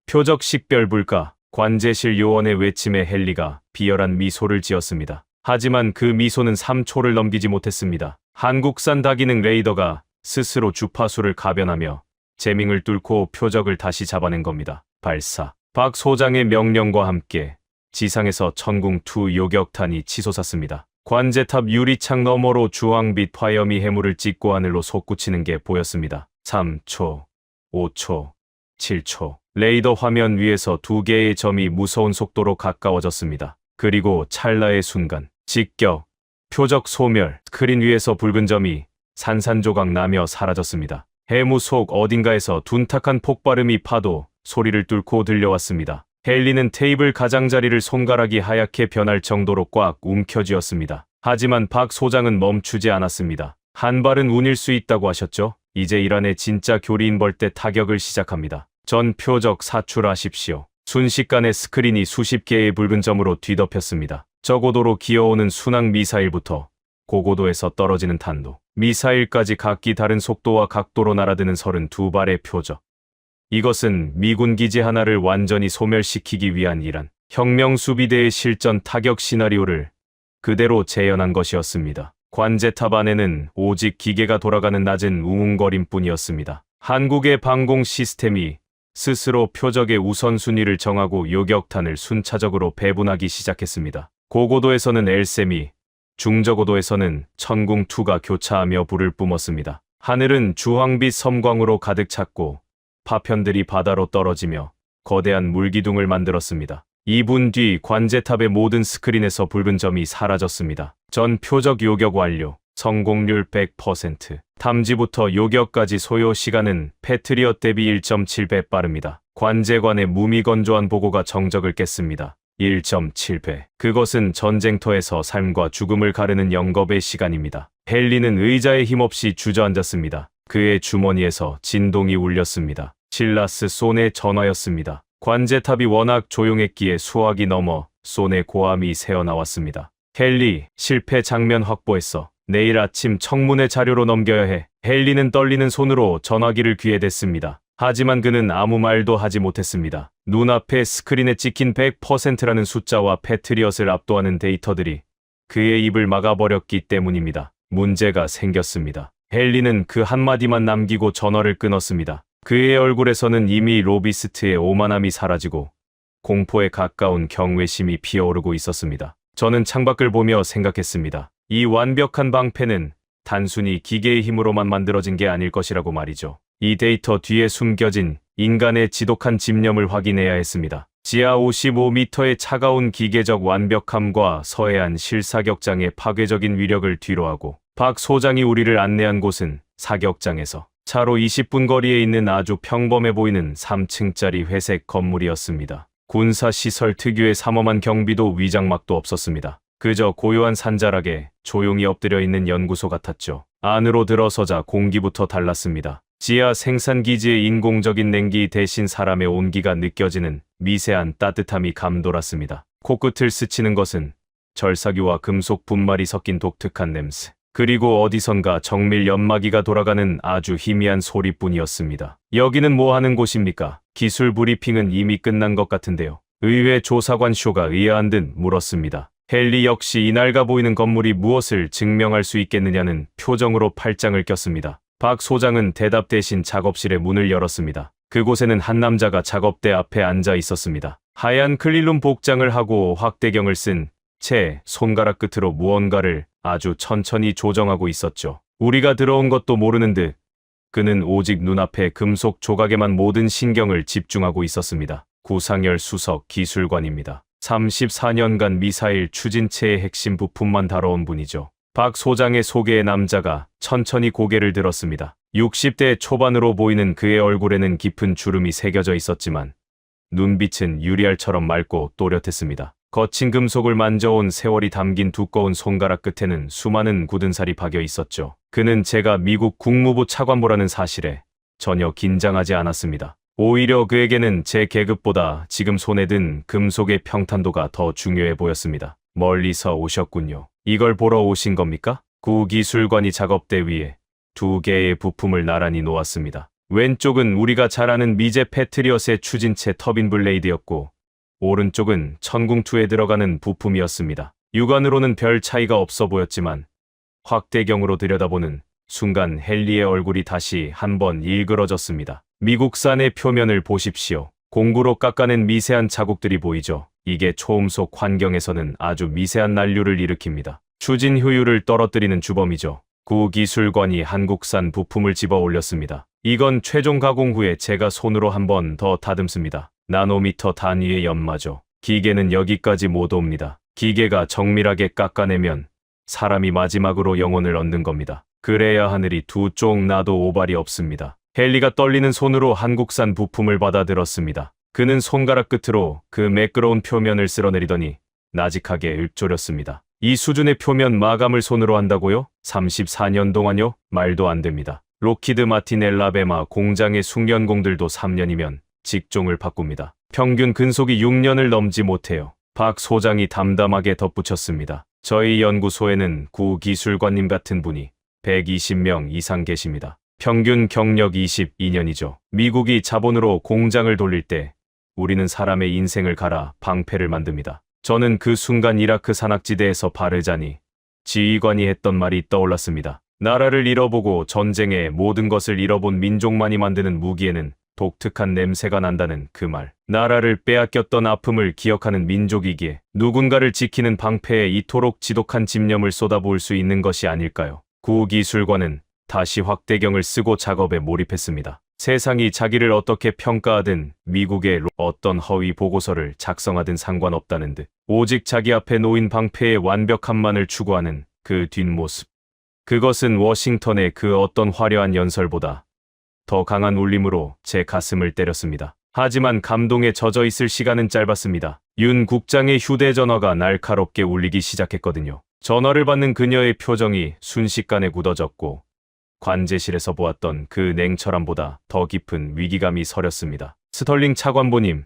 표적 식별 불가, 관제실 요원의 외침에 헨리가 비열한 미소를 지었습니다. 하지만 그 미소는 3초를 넘기지 못했습니다. 한국산 다기능 레이더가 스스로 주파수를 가변하며 재밍을 뚫고 표적을 다시 잡아낸 겁니다. 발사. 박 소장의 명령과 함께 지상에서 천궁2 요격탄이 치솟았습니다. 관제탑 유리창 너머로 주황빛 화염이 해무를 찍고 하늘로 솟구치는 게 보였습니다. 3초, 5초, 7초. 레이더 화면 위에서 두 개의 점이 무서운 속도로 가까워졌습니다. 그리고 찰나의 순간, 직격, 표적 소멸, 스크린 위에서 붉은 점이 산산조각 나며 사라졌습니다. 해무 속 어딘가에서 둔탁한 폭발음이 파도 소리를 뚫고 들려왔습니다. 헨리는 테이블 가장자리를 손가락이 하얗게 변할 정도로 꽉 움켜쥐었습니다. 하지만 박 소장은 멈추지 않았습니다. 한 발은 운일 수 있다고 하셨죠? 이제 이란의 진짜 교리인 벌떼 타격을 시작합니다. 전 표적 사출하십시오. 순식간에 스크린이 수십 개의 붉은 점으로 뒤덮였습니다. 저고도로 기어오는 순항 미사일부터 고고도에서 떨어지는 탄도, 미사일까지 각기 다른 속도와 각도로 날아드는 32발의 표적. 이것은 미군 기지 하나를 완전히 소멸시키기 위한 이란 혁명수비대의 실전 타격 시나리오를 그대로 재현한 것이었습니다. 관제탑 안에는 오직 기계가 돌아가는 낮은 우웅거림뿐이었습니다. 한국의 방공 시스템이 스스로 표적의 우선순위를 정하고 요격탄을 순차적으로 배분하기 시작했습니다. 고고도에서는 엘셈이, 중저고도에서는 천궁2가 교차하며 불을 뿜었습니다. 하늘은 주황빛 섬광으로 가득 찼고 파편들이 바다로 떨어지며 거대한 물기둥을 만들었습니다. 2분 뒤 관제탑의 모든 스크린에서 붉은 점이 사라졌습니다. 전 표적 요격 완료, 성공률 100%. 탐지부터 요격까지 소요 시간은 패트리엇 대비 1.7배 빠릅니다. 관제관의 무미건조한 보고가 정적을 깼습니다. 1.7배. 그것은 전쟁터에서 삶과 죽음을 가르는 영겁의 시간입니다. 헨리는 의자에 힘없이 주저앉았습니다. 그의 주머니에서 진동이 울렸습니다. 실라스 손의 전화였습니다. 관제탑이 워낙 조용했기에 수화기 넘어 손에 고함이 새어나왔습니다. 헨리, 실패 장면 확보했어. 내일 아침 청문회 자료로 넘겨야 해. 헨리는 떨리는 손으로 전화기를 귀에 댔습니다. 하지만 그는 아무 말도 하지 못했습니다. 눈앞에 스크린에 찍힌 100%라는 숫자와 패트리엇을 압도하는 데이터들이 그의 입을 막아버렸기 때문입니다. 문제가 생겼습니다. 헨리는 그 한마디만 남기고 전화를 끊었습니다. 그의 얼굴에서는 이미 로비스트의 오만함이 사라지고 공포에 가까운 경외심이 피어오르고 있었습니다. 저는 창밖을 보며 생각했습니다. 이 완벽한 방패는 단순히 기계의 힘으로만 만들어진 게 아닐 것이라고 말이죠. 이 데이터 뒤에 숨겨진 인간의 지독한 집념을 확인해야 했습니다. 지하 55m의 차가운 기계적 완벽함과 서해안 실사격장의 파괴적인 위력을 뒤로하고 박 소장이 우리를 안내한 곳은 사격장에서 차로 20분 거리에 있는 아주 평범해 보이는 3층짜리 회색 건물이었습니다. 군사시설 특유의 삼엄한 경비도 위장막도 없었습니다. 그저 고요한 산자락에 조용히 엎드려 있는 연구소 같았죠. 안으로 들어서자 공기부터 달랐습니다. 지하 생산기지의 인공적인 냉기 대신 사람의 온기가 느껴지는 미세한 따뜻함이 감돌았습니다. 코끝을 스치는 것은 절삭유와 금속 분말이 섞인 독특한 냄새. 그리고 어디선가 정밀 연마기가 돌아가는 아주 희미한 소리뿐이었습니다. 여기는 뭐 하는 곳입니까? 기술 브리핑은 이미 끝난 것 같은데요. 의회 조사관 쇼가 의아한 듯 물었습니다. 헨리 역시 이 낡아 보이는 건물이 무엇을 증명할 수 있겠느냐는 표정으로 팔짱을 꼈습니다. 박 소장은 대답 대신 작업실의 문을 열었습니다. 그곳에는 한 남자가 작업대 앞에 앉아 있었습니다. 하얀 클린룸 복장을 하고 확대경을 쓴 채 손가락 끝으로 무언가를 아주 천천히 조정하고 있었죠. 우리가 들어온 것도 모르는 듯 그는 오직 눈앞의 금속 조각에만 모든 신경을 집중하고 있었습니다. 구상열 수석 기술관입니다. 34년간 미사일 추진체의 핵심 부품만 다뤄온 분이죠. 박 소장의 소개의 남자가 천천히 고개를 들었습니다. 60대 초반으로 보이는 그의 얼굴에는 깊은 주름이 새겨져 있었지만 눈빛은 유리알처럼 맑고 또렷했습니다. 거친 금속을 만져온 세월이 담긴 두꺼운 손가락 끝에는 수많은 굳은 살이 박여 있었죠. 그는 제가 미국 국무부 차관보라는 사실에 전혀 긴장하지 않았습니다. 오히려 그에게는 제 계급보다 지금 손에 든 금속의 평탄도가 더 중요해 보였습니다. 멀리서 오셨군요. 이걸 보러 오신 겁니까? 구 기술관이 작업대 위에 두 개의 부품을 나란히 놓았습니다. 왼쪽은 우리가 잘 아는 미제 패트리엇의 추진체 터빈 블레이드였고 오른쪽은 천궁2에 들어가는 부품이었습니다. 육안으로는 별 차이가 없어 보였지만 확대경으로 들여다보는 순간 헨리의 얼굴이 다시 한번 일그러졌습니다. 미국산의 표면을 보십시오. 공구로 깎아낸 미세한 자국들이 보이죠. 이게 초음속 환경에서는 아주 미세한 난류를 일으킵니다. 추진 효율을 떨어뜨리는 주범이죠. 구 기술관이 한국산 부품을 집어 올렸습니다. 이건 최종 가공 후에 제가 손으로 한 번 더 다듬습니다. 나노미터 단위의 연마죠. 기계는 여기까지 못 옵니다. 기계가 정밀하게 깎아내면 사람이 마지막으로 영혼을 얻는 겁니다. 그래야 하늘이 두 쪽 나도 오발이 없습니다. 헨리가 떨리는 손으로 한국산 부품을 받아들었습니다. 그는 손가락 끝으로 그 매끄러운 표면을 쓸어내리더니 나직하게 읊조렸습니다. 이 수준의 표면 마감을 손으로 한다고요? 34년 동안요? 말도 안 됩니다. 록히드 마틴 엘라베마 공장의 숙련공들도 3년이면 직종을 바꿉니다. 평균 근속이 6년을 넘지 못해요. 박 소장이 담담하게 덧붙였습니다. 저희 연구소에는 구 기술관님 같은 분이 120명 이상 계십니다. 평균 경력 22년이죠. 미국이 자본으로 공장을 돌릴 때 우리는 사람의 인생을 갈아 방패를 만듭니다. 저는 그 순간 이라크 산악지대에서 바르자니 지휘관이 했던 말이 떠올랐습니다. 나라를 잃어보고 전쟁에 모든 것을 잃어본 민족만이 만드는 무기에는 독특한 냄새가 난다는 그 말. 나라를 빼앗겼던 아픔을 기억하는 민족이기에 누군가를 지키는 방패에 이토록 지독한 집념을 쏟아부을 수 있는 것이 아닐까요? 구 기술관은 다시 확대경을 쓰고 작업에 몰입했습니다. 세상이 자기를 어떻게 평가하든 미국의 어떤 허위 보고서를 작성하든 상관없다는 듯 오직 자기 앞에 놓인 방패의 완벽함만을 추구하는 그 뒷모습. 그것은 워싱턴의 그 어떤 화려한 연설보다 더 강한 울림으로 제 가슴을 때렸습니다. 하지만 감동에 젖어 있을 시간은 짧았습니다. 윤 국장의 휴대전화가 날카롭게 울리기 시작했거든요. 전화를 받는 그녀의 표정이 순식간에 굳어졌고 관제실에서 보았던 그 냉철함보다 더 깊은 위기감이 서렸습니다. 스털링 차관보님,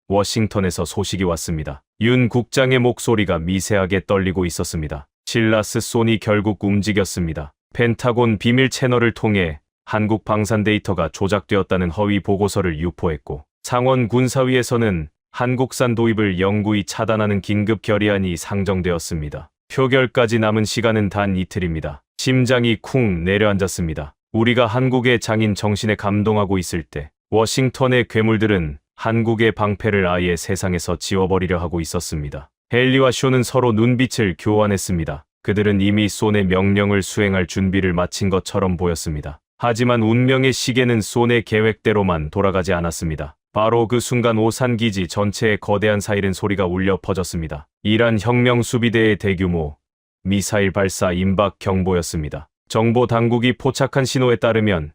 워싱턴에서 소식이 왔습니다. 윤 국장의 목소리가 미세하게 떨리고 있었습니다. 실라스 손이 결국 움직였습니다. 펜타곤 비밀 채널을 통해 한국 방산 데이터가 조작되었다는 허위 보고서를 유포했고 상원 군사위에서는 한국산 도입을 영구히 차단하는 긴급 결의안이 상정되었습니다. 표결까지 남은 시간은 단 이틀입니다. 심장이 쿵 내려앉았습니다. 우리가 한국의 장인 정신에 감동하고 있을 때 워싱턴의 괴물들은 한국의 방패를 아예 세상에서 지워버리려 하고 있었습니다. 헨리와 쇼는 서로 눈빛을 교환했습니다. 그들은 이미 손의 명령을 수행할 준비를 마친 것처럼 보였습니다. 하지만 운명의 시계는 손의 계획대로만 돌아가지 않았습니다. 바로 그 순간 오산기지 전체에 거대한 사이렌 소리가 울려 퍼졌습니다. 이란 혁명수비대의 대규모 미사일 발사 임박 경보였습니다. 정보 당국이 포착한 신호에 따르면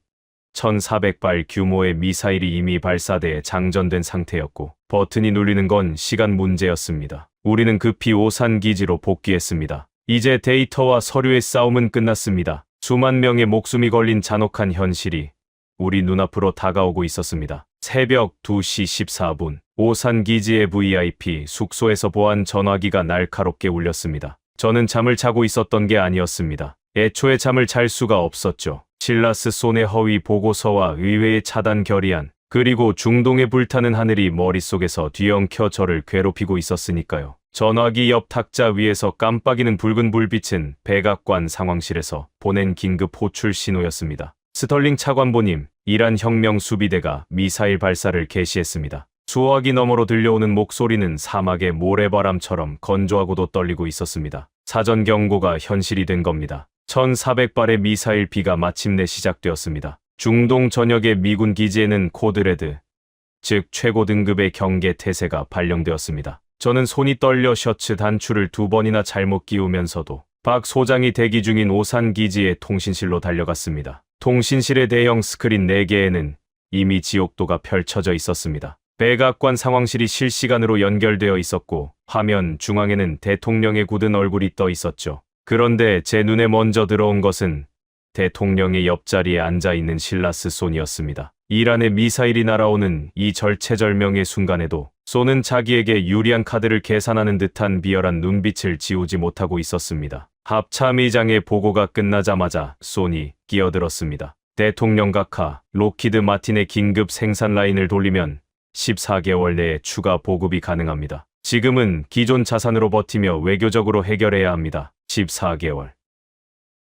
1,400발 규모의 미사일이 이미 발사대에 장전된 상태였고 버튼이 눌리는 건 시간 문제였습니다. 우리는 급히 오산기지로 복귀했습니다. 이제 데이터와 서류의 싸움은 끝났습니다. 수만 명의 목숨이 걸린 잔혹한 현실이 우리 눈앞으로 다가오고 있었습니다. 새벽 2시 14분 오산기지의 VIP 숙소에서 보안 전화기가 날카롭게 울렸습니다. 저는 잠을 자고 있었던 게 아니었습니다. 애초에 잠을 잘 수가 없었죠. 실라스 손의 허위 보고서와 의회의 차단 결의안, 그리고 중동에 불타는 하늘이 머릿속에서 뒤엉켜 저를 괴롭히고 있었으니까요. 전화기 옆 탁자 위에서 깜빡이는 붉은 불빛은 백악관 상황실에서 보낸 긴급 호출 신호였습니다. 스털링 차관보님, 이란 혁명 수비대가 미사일 발사를 개시했습니다. 수화기 너머로 들려오는 목소리는 사막의 모래바람처럼 건조하고도 떨리고 있었습니다. 사전 경고가 현실이 된 겁니다. 1,400발의 미사일 비가 마침내 시작되었습니다. 중동 전역의 미군 기지에는 코드레드, 즉 최고 등급의 경계 태세가 발령되었습니다. 저는 손이 떨려 셔츠 단추를 2번이나 잘못 끼우면서도 박 소장이 대기 중인 오산 기지의 통신실로 달려갔습니다. 통신실의 대형 스크린 4개에는 이미 지옥도가 펼쳐져 있었습니다. 백악관 상황실이 실시간으로 연결되어 있었고 화면 중앙에는 대통령의 굳은 얼굴이 떠 있었죠. 그런데 제 눈에 먼저 들어온 것은 대통령의 옆자리에 앉아있는 실라스 손이었습니다. 이란의 미사일이 날아오는 이 절체절명의 순간에도 손은 자기에게 유리한 카드를 계산하는 듯한 비열한 눈빛을 지우지 못하고 있었습니다. 합참의장의 보고가 끝나자마자 손이 끼어들었습니다. 대통령 각하, 록히드 마틴의 긴급 생산 라인을 돌리면 14개월 내에 추가 보급이 가능합니다. 지금은 기존 자산으로 버티며 외교적으로 해결해야 합니다. 14개월.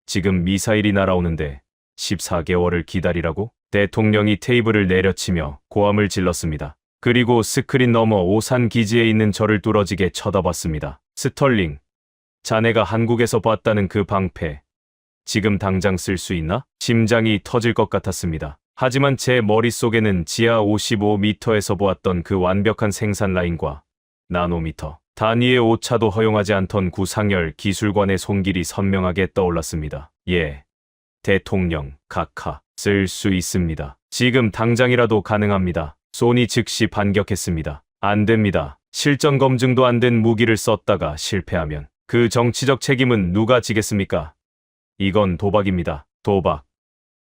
지금 미사일이 날아오는데 14개월을 기다리라고? 대통령이 테이블을 내려치며 고함을 질렀습니다. 그리고 스크린 너머 오산 기지에 있는 저를 뚫어지게 쳐다봤습니다. 스털링, 자네가 한국에서 봤다는 그 방패, 지금 당장 쓸 수 있나? 심장이 터질 것 같았습니다. 하지만 제 머릿속에는 지하 55m에서 보았던 그 완벽한 생산 라인과 나노미터 단위의 오차도 허용하지 않던 구상열 기술관의 손길이 선명하게 떠올랐습니다. 예, 대통령, 각하, 쓸 수 있습니다. 지금 당장이라도 가능합니다. 소니 즉시 반격했습니다. 안 됩니다. 실전 검증도 안 된 무기를 썼다가 실패하면 그 정치적 책임은 누가 지겠습니까? 이건 도박입니다. 도박.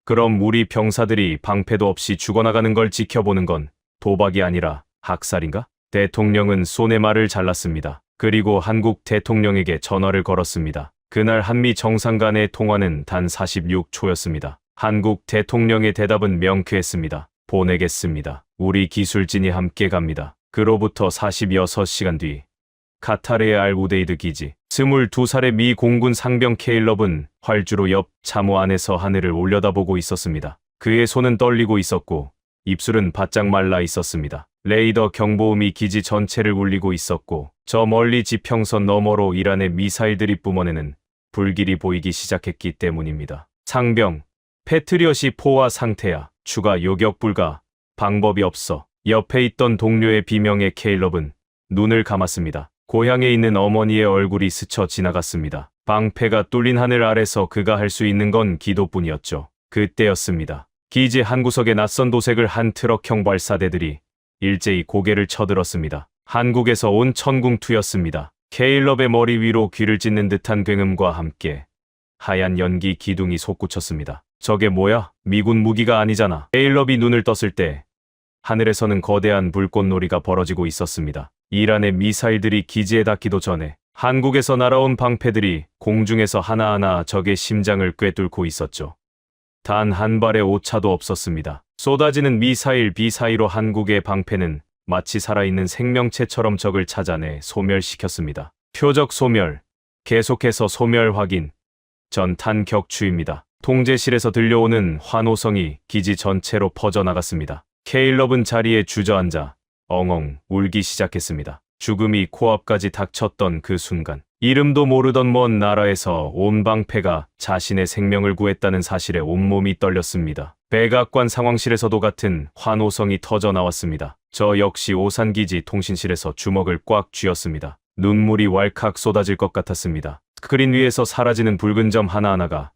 그럼 우리 병사들이 방패도 없이 죽어나가는 걸 지켜보는 건 도박이 아니라 학살인가? 대통령은 손의 말을 잘랐습니다. 그리고 한국 대통령에게 전화를 걸었습니다. 그날 한미 정상 간의 통화는 단 46초였습니다. 한국 대통령의 대답은 명쾌했습니다. 보내겠습니다. 우리 기술진이 함께 갑니다. 그로부터 46시간 뒤 카타르의 알-우데이드 기지 22살의 미 공군 상병 케일럽은 활주로 옆 참호 안에서 하늘을 올려다보고 있었습니다. 그의 손은 떨리고 있었고 입술은 바짝 말라 있었습니다. 레이더 경보음이 기지 전체를 울리고 있었고 저 멀리 지평선 너머로 이란의 미사일들이 뿜어내는 불길이 보이기 시작했기 때문입니다. 상병, 패트리엇이 포화 상태야. 추가 요격 불가. 방법이 없어. 옆에 있던 동료의 비명에 케일럽은 눈을 감았습니다. 고향에 있는 어머니의 얼굴이 스쳐 지나갔습니다. 방패가 뚫린 하늘 아래서 그가 할 수 있는 건 기도뿐이었죠. 그때였습니다. 기지 한 구석에 낯선 도색을 한 트럭형 발사대들이 일제히 고개를 쳐들었습니다. 한국에서 온 천궁투였습니다. 케일럽의 머리 위로 귀를 찢는 듯한 굉음과 함께 하얀 연기 기둥이 솟구쳤습니다. 저게 뭐야? 미군 무기가 아니잖아. 케일럽이 눈을 떴을 때 하늘에서는 거대한 불꽃놀이가 벌어지고 있었습니다. 이란의 미사일들이 기지에 닿기도 전에 한국에서 날아온 방패들이 공중에서 하나하나 적의 심장을 꿰뚫고 있었죠. 단 한 발의 오차도 없었습니다. 쏟아지는 미사일 비사이로 한국의 방패는 마치 살아있는 생명체처럼 적을 찾아내 소멸시켰습니다. 표적 소멸, 계속해서 소멸 확인, 전탄 격추입니다. 통제실에서 들려오는 환호성이 기지 전체로 퍼져나갔습니다. 케일럽은 자리에 주저앉아 엉엉 울기 시작했습니다. 죽음이 코앞까지 닥쳤던 그 순간 이름도 모르던 먼 나라에서 온 방패가 자신의 생명을 구했다는 사실에 온몸이 떨렸습니다. 백악관 상황실에서도 같은 환호성이 터져 나왔습니다. 저 역시 오산기지 통신실에서 주먹을 꽉 쥐었습니다. 눈물이 왈칵 쏟아질 것 같았습니다. 스크린 위에서 사라지는 붉은 점 하나하나가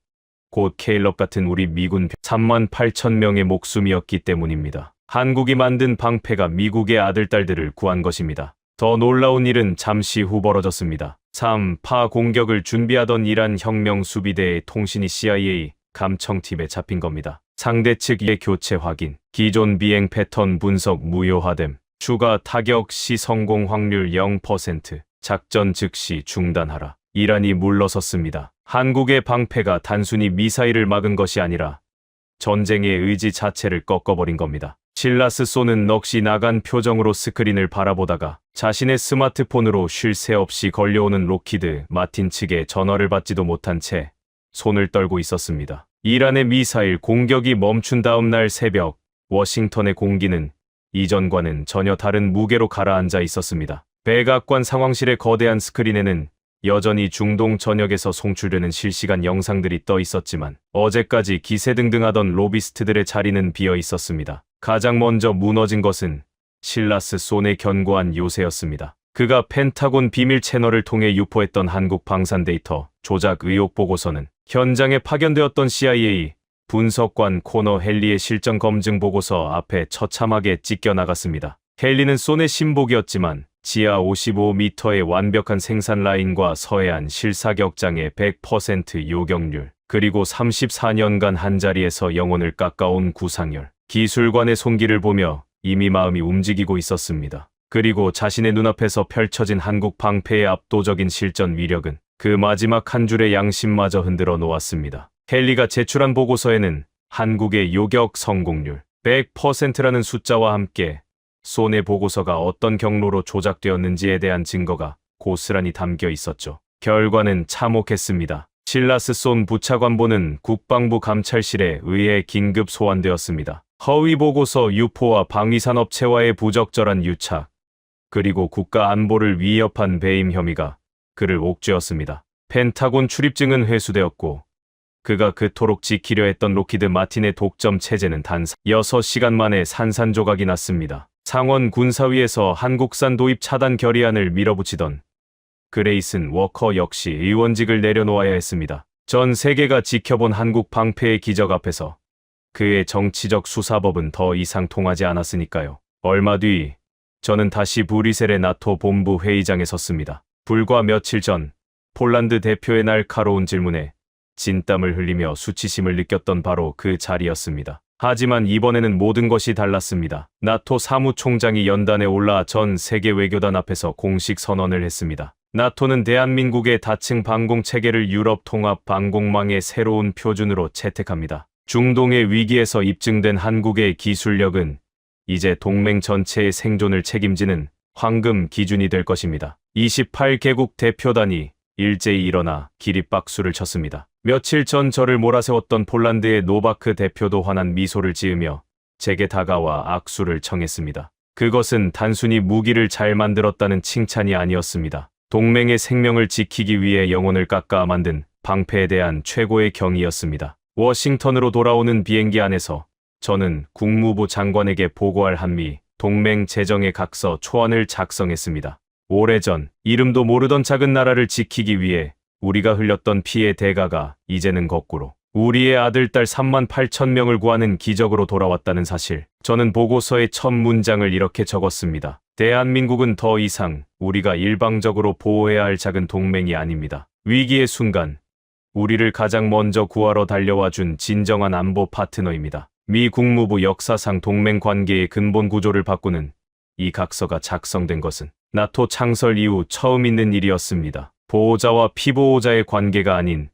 곧 케일럽 같은 우리 미군 38,000명의 목숨이었기 때문입니다. 한국이 만든 방패가 미국의 아들딸들을 구한 것입니다. 더 놀라운 일은 잠시 후 벌어졌습니다. 3파 공격을 준비하던 이란 혁명수비대의 통신이 CIA 감청팀에 잡힌 겁니다. 상대 측의 교체 확인, 기존 비행 패턴 분석 무효화됨, 추가 타격 시 성공 확률 0%, 작전 즉시 중단하라. 이란이 물러섰습니다. 한국의 방패가 단순히 미사일을 막은 것이 아니라 전쟁의 의지 자체를 꺾어버린 겁니다. 실라스 쏘는 넋이 나간 표정으로 스크린을 바라보다가 자신의 스마트폰으로 쉴 새 없이 걸려오는 록히드 마틴 측의 전화를 받지도 못한 채 손을 떨고 있었습니다. 이란의 미사일 공격이 멈춘 다음 날 새벽 워싱턴의 공기는 이전과는 전혀 다른 무게로 가라앉아 있었습니다. 백악관 상황실의 거대한 스크린에는 여전히 중동 전역에서 송출되는 실시간 영상들이 떠 있었지만 어제까지 기세등등하던 로비스트들의 자리는 비어 있었습니다. 가장 먼저 무너진 것은 실라스 손의 견고한 요새였습니다. 그가 펜타곤 비밀 채널을 통해 유포했던 한국 방산 데이터 조작 의혹 보고서는 현장에 파견되었던 CIA 분석관 코너 헨리의 실전 검증 보고서 앞에 처참하게 찢겨 나갔습니다. 헨리는 손의 신복이었지만 지하 55m의 완벽한 생산 라인과 서해안 실사격장의 100% 요격률, 그리고 34년간 한자리에서 영혼을 깎아온 구상열, 기술관의 손길을 보며 이미 마음이 움직이고 있었습니다. 그리고 자신의 눈앞에서 펼쳐진 한국 방패의 압도적인 실전 위력은 그 마지막 한 줄의 양심마저 흔들어 놓았습니다. 헨리가 제출한 보고서에는 한국의 요격 성공률 100%라는 숫자와 함께 손의 보고서가 어떤 경로로 조작되었는지에 대한 증거가 고스란히 담겨 있었죠. 결과는 참혹했습니다. 실라스 손 부차관보는 국방부 감찰실에 의해 긴급 소환되었습니다. 허위 보고서 유포와 방위산업체와의 부적절한 유착, 그리고 국가 안보를 위협한 배임 혐의가 그를 옥죄었습니다. 펜타곤 출입증은 회수되었고 그가 그토록 지키려 했던 록히드 마틴의 독점 체제는 단 6시간 만에 산산조각이 났습니다. 상원 군사위에서 한국산 도입 차단 결의안을 밀어붙이던 그레이슨 워커 역시 의원직을 내려놓아야 했습니다. 전 세계가 지켜본 한국 방패의 기적 앞에서 그의 정치적 수사법은 더 이상 통하지 않았으니까요. 얼마 뒤 저는 다시 브뤼셀의 나토 본부 회의장에 섰습니다. 불과 며칠 전 폴란드 대표의 날카로운 질문에 진땀을 흘리며 수치심을 느꼈던 바로 그 자리였습니다. 하지만 이번에는 모든 것이 달랐습니다. 나토 사무총장이 연단에 올라 전 세계 외교단 앞에서 공식 선언을 했습니다. 나토는 대한민국의 다층 방공 체계를 유럽 통합 방공망의 새로운 표준으로 채택합니다. 중동의 위기에서 입증된 한국의 기술력은 이제 동맹 전체의 생존을 책임지는 황금 기준이 될 것입니다. 28개국 대표단이 일제히 일어나 기립박수를 쳤습니다. 며칠 전 저를 몰아세웠던 폴란드의 노바크 대표도 환한 미소를 지으며 제게 다가와 악수를 청했습니다. 그것은 단순히 무기를 잘 만들었다는 칭찬이 아니었습니다. 동맹의 생명을 지키기 위해 영혼을 깎아 만든 방패에 대한 최고의 경의였습니다. 워싱턴으로 돌아오는 비행기 안에서 저는 국무부 장관에게 보고할 한미 동맹 재정의 각서 초안을 작성했습니다. 오래전 이름도 모르던 작은 나라를 지키기 위해 우리가 흘렸던 피의 대가가 이제는 거꾸로 우리의 아들, 딸 3만 8천 명을 구하는 기적으로 돌아왔다는 사실. 저는 보고서의 첫 문장을 이렇게 적었습니다. 대한민국은 더 이상 우리가 일방적으로 보호해야 할 작은 동맹이 아닙니다. 위기의 순간 우리를 가장 먼저 구하러 달려와 준 진정한 안보 파트너입니다. 미 국무부 역사상 동맹 관계의 근본 구조를 바꾸는 이 각서가 작성된 것은 나토 창설 이후 처음 있는 일이었습니다. 보호자와 피보호자의 관계가 아닌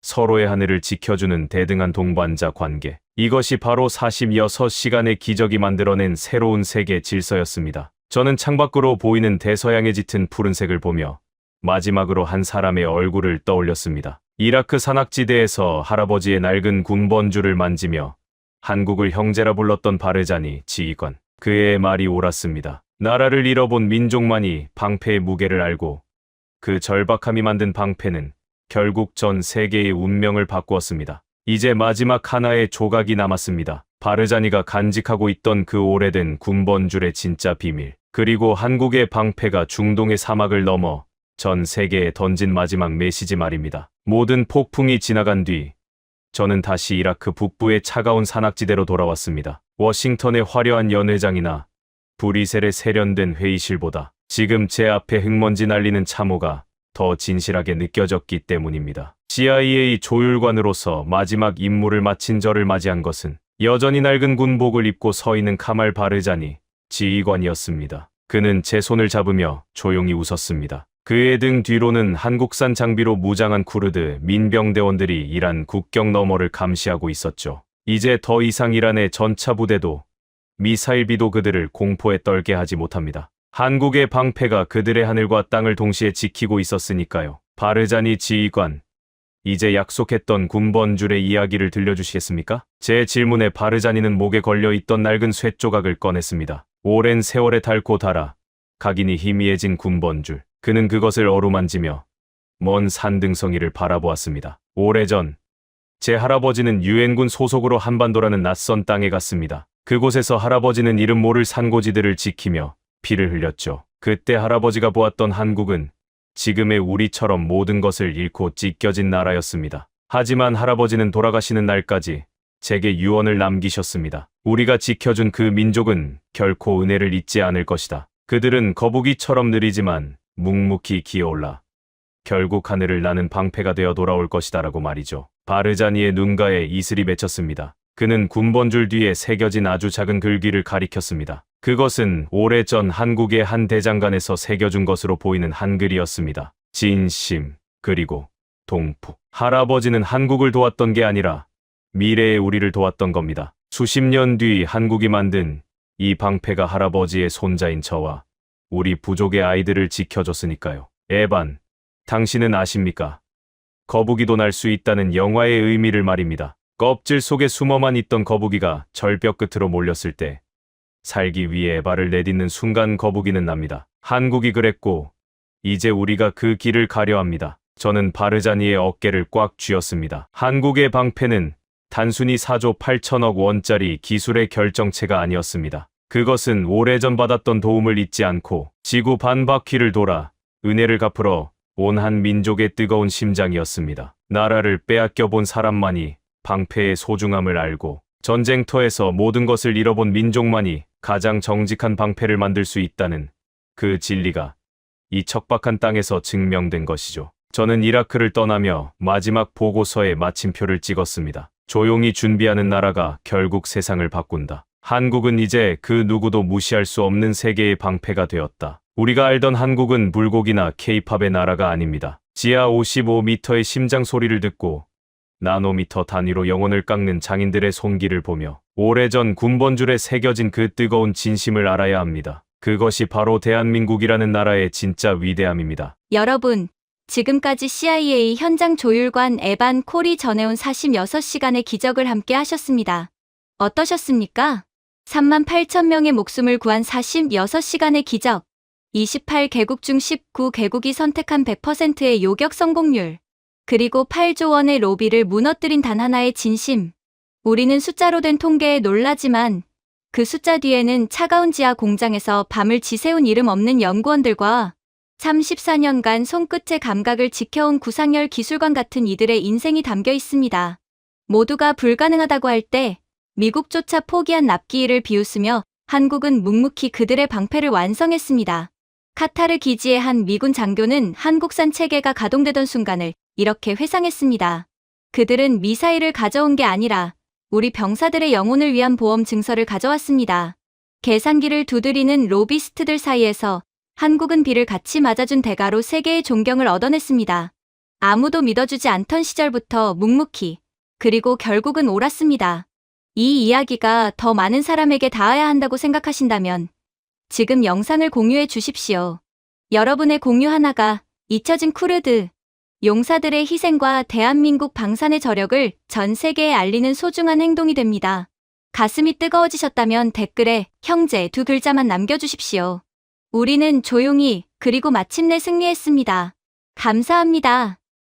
서로의 하늘을 지켜주는 대등한 동반자 관계. 이것이 바로 46시간의 기적이 만들어낸 새로운 세계 질서였습니다. 저는 창밖으로 보이는 대서양에 짙은 푸른색을 보며 마지막으로 한 사람의 얼굴을 떠올렸습니다. 이라크 산악지대에서 할아버지의 낡은 군번줄을 만지며 한국을 형제라 불렀던 바르자니 지휘관. 그의 말이 옳았습니다. 나라를 잃어본 민족만이 방패의 무게를 알고 그 절박함이 만든 방패는 결국 전 세계의 운명을 바꾸었습니다. 이제 마지막 하나의 조각이 남았습니다. 바르자니가 간직하고 있던 그 오래된 군번줄의 진짜 비밀. 그리고 한국의 방패가 중동의 사막을 넘어 전 세계에 던진 마지막 메시지 말입니다. 모든 폭풍이 지나간 뒤 저는 다시 이라크 북부의 차가운 산악지대로 돌아왔습니다. 워싱턴의 화려한 연회장이나 브뤼셀의 세련된 회의실보다 지금 제 앞에 흙먼지 날리는 참호가 더 진실하게 느껴졌기 때문입니다. CIA 조율관으로서 마지막 임무를 마친 저를 맞이한 것은 여전히 낡은 군복을 입고 서 있는 카말 바르자니 지휘관이었습니다. 그는 제 손을 잡으며 조용히 웃었습니다. 그의 등 뒤로는 한국산 장비로 무장한 쿠르드 민병대원들이 이란 국경 너머를 감시하고 있었죠. 이제 더 이상 이란의 전차 부대도 미사일비도 그들을 공포에 떨게 하지 못합니다. 한국의 방패가 그들의 하늘과 땅을 동시에 지키고 있었으니까요. 바르자니 지휘관, 이제 약속했던 군번줄의 이야기를 들려주시겠습니까? 제 질문에 바르자니는 목에 걸려있던 낡은 쇠조각을 꺼냈습니다. 오랜 세월에 닳고 닳아 각인이 희미해진 군번줄. 그는 그것을 어루만지며 먼 산등성이를 바라보았습니다. 오래전 제 할아버지는 유엔군 소속으로 한반도라는 낯선 땅에 갔습니다. 그곳에서 할아버지는 이름 모를 산고지들을 지키며 피를 흘렸죠. 그때 할아버지가 보았던 한국은 지금의 우리처럼 모든 것을 잃고 찢겨진 나라였습니다. 하지만 할아버지는 돌아가시는 날까지 제게 유언을 남기셨습니다. 우리가 지켜준 그 민족은 결코 은혜를 잊지 않을 것이다. 그들은 거북이처럼 느리지만 묵묵히 기어올라 결국 하늘을 나는 방패가 되어 돌아올 것이다 라고 말이죠. 바르자니의 눈가에 이슬이 맺혔습니다. 그는 군번줄 뒤에 새겨진 아주 작은 글귀를 가리켰습니다. 그것은 오래전 한국의 한 대장간에서 새겨준 것으로 보이는 한글이었습니다. 진심, 그리고 동포. 할아버지는 한국을 도왔던 게 아니라 미래의 우리를 도왔던 겁니다. 수십 년 뒤 한국이 만든 이 방패가 할아버지의 손자인 저와 우리 부족의 아이들을 지켜줬으니까요. 에반, 당신은 아십니까? 거북이도 날 수 있다는 영화의 의미를 말입니다. 껍질 속에 숨어만 있던 거북이가 절벽 끝으로 몰렸을 때 살기 위해 발을 내딛는 순간 거북이는 납니다. 한국이 그랬고 이제 우리가 그 길을 가려 합니다. 저는 바르자니의 어깨를 꽉 쥐었습니다. 한국의 방패는 단순히 4조 8천억 원짜리 기술의 결정체가 아니었습니다. 그것은 오래전 받았던 도움을 잊지 않고 지구 반바퀴를 돌아 은혜를 갚으러 온 한 민족의 뜨거운 심장이었습니다. 나라를 빼앗겨 본 사람만이 방패의 소중함을 알고 전쟁터에서 모든 것을 잃어본 민족만이 가장 정직한 방패를 만들 수 있다는 그 진리가 이 척박한 땅에서 증명된 것이죠. 저는 이라크를 떠나며 마지막 보고서에 마침표를 찍었습니다. 조용히 준비하는 나라가 결국 세상을 바꾼다. 한국은 이제 그 누구도 무시할 수 없는 세계의 방패가 되었다. 우리가 알던 한국은 불고기나 케이팝의 나라가 아닙니다. 지하 55m의 심장 소리를 듣고 나노미터 단위로 영혼을 깎는 장인들의 손길을 보며 오래전 군번줄에 새겨진 그 뜨거운 진심을 알아야 합니다. 그것이 바로 대한민국이라는 나라의 진짜 위대함입니다. 여러분, 지금까지 CIA 현장 조율관 에반 콜이 전해온 46시간의 기적을 함께 하셨습니다. 어떠셨습니까? 38,000명의 목숨을 구한 46시간의 기적. 28개국 중 19개국이 선택한 100%의 요격 성공률. 그리고 8조 원의 로비를 무너뜨린 단 하나의 진심. 우리는 숫자로 된 통계에 놀라지만 그 숫자 뒤에는 차가운 지하 공장에서 밤을 지새운 이름 없는 연구원들과 34년간 손끝의 감각을 지켜온 구상열 기술관 같은 이들의 인생이 담겨 있습니다. 모두가 불가능하다고 할 때 미국조차 포기한 납기일을 비웃으며 한국은 묵묵히 그들의 방패를 완성했습니다. 카타르 기지의 한 미군 장교는 한국산 체계가 가동되던 순간을 이렇게 회상했습니다. 그들은 미사일을 가져온 게 아니라 우리 병사들의 영혼을 위한 보험 증서를 가져왔습니다. 계산기를 두드리는 로비스트들 사이에서 한국은 비를 같이 맞아준 대가로 세계의 존경을 얻어냈습니다. 아무도 믿어주지 않던 시절부터 묵묵히, 그리고 결국은 옳았습니다. 이 이야기가 더 많은 사람에게 닿아야 한다고 생각하신다면 지금 영상을 공유해 주십시오. 여러분의 공유 하나가 잊혀진 쿠르드 용사들의 희생과 대한민국 방산의 저력을 전 세계에 알리는 소중한 행동이 됩니다. 가슴이 뜨거워지셨다면 댓글에 형제 2글자만 남겨주십시오. 우리는 조용히 그리고 마침내 승리했습니다. 감사합니다.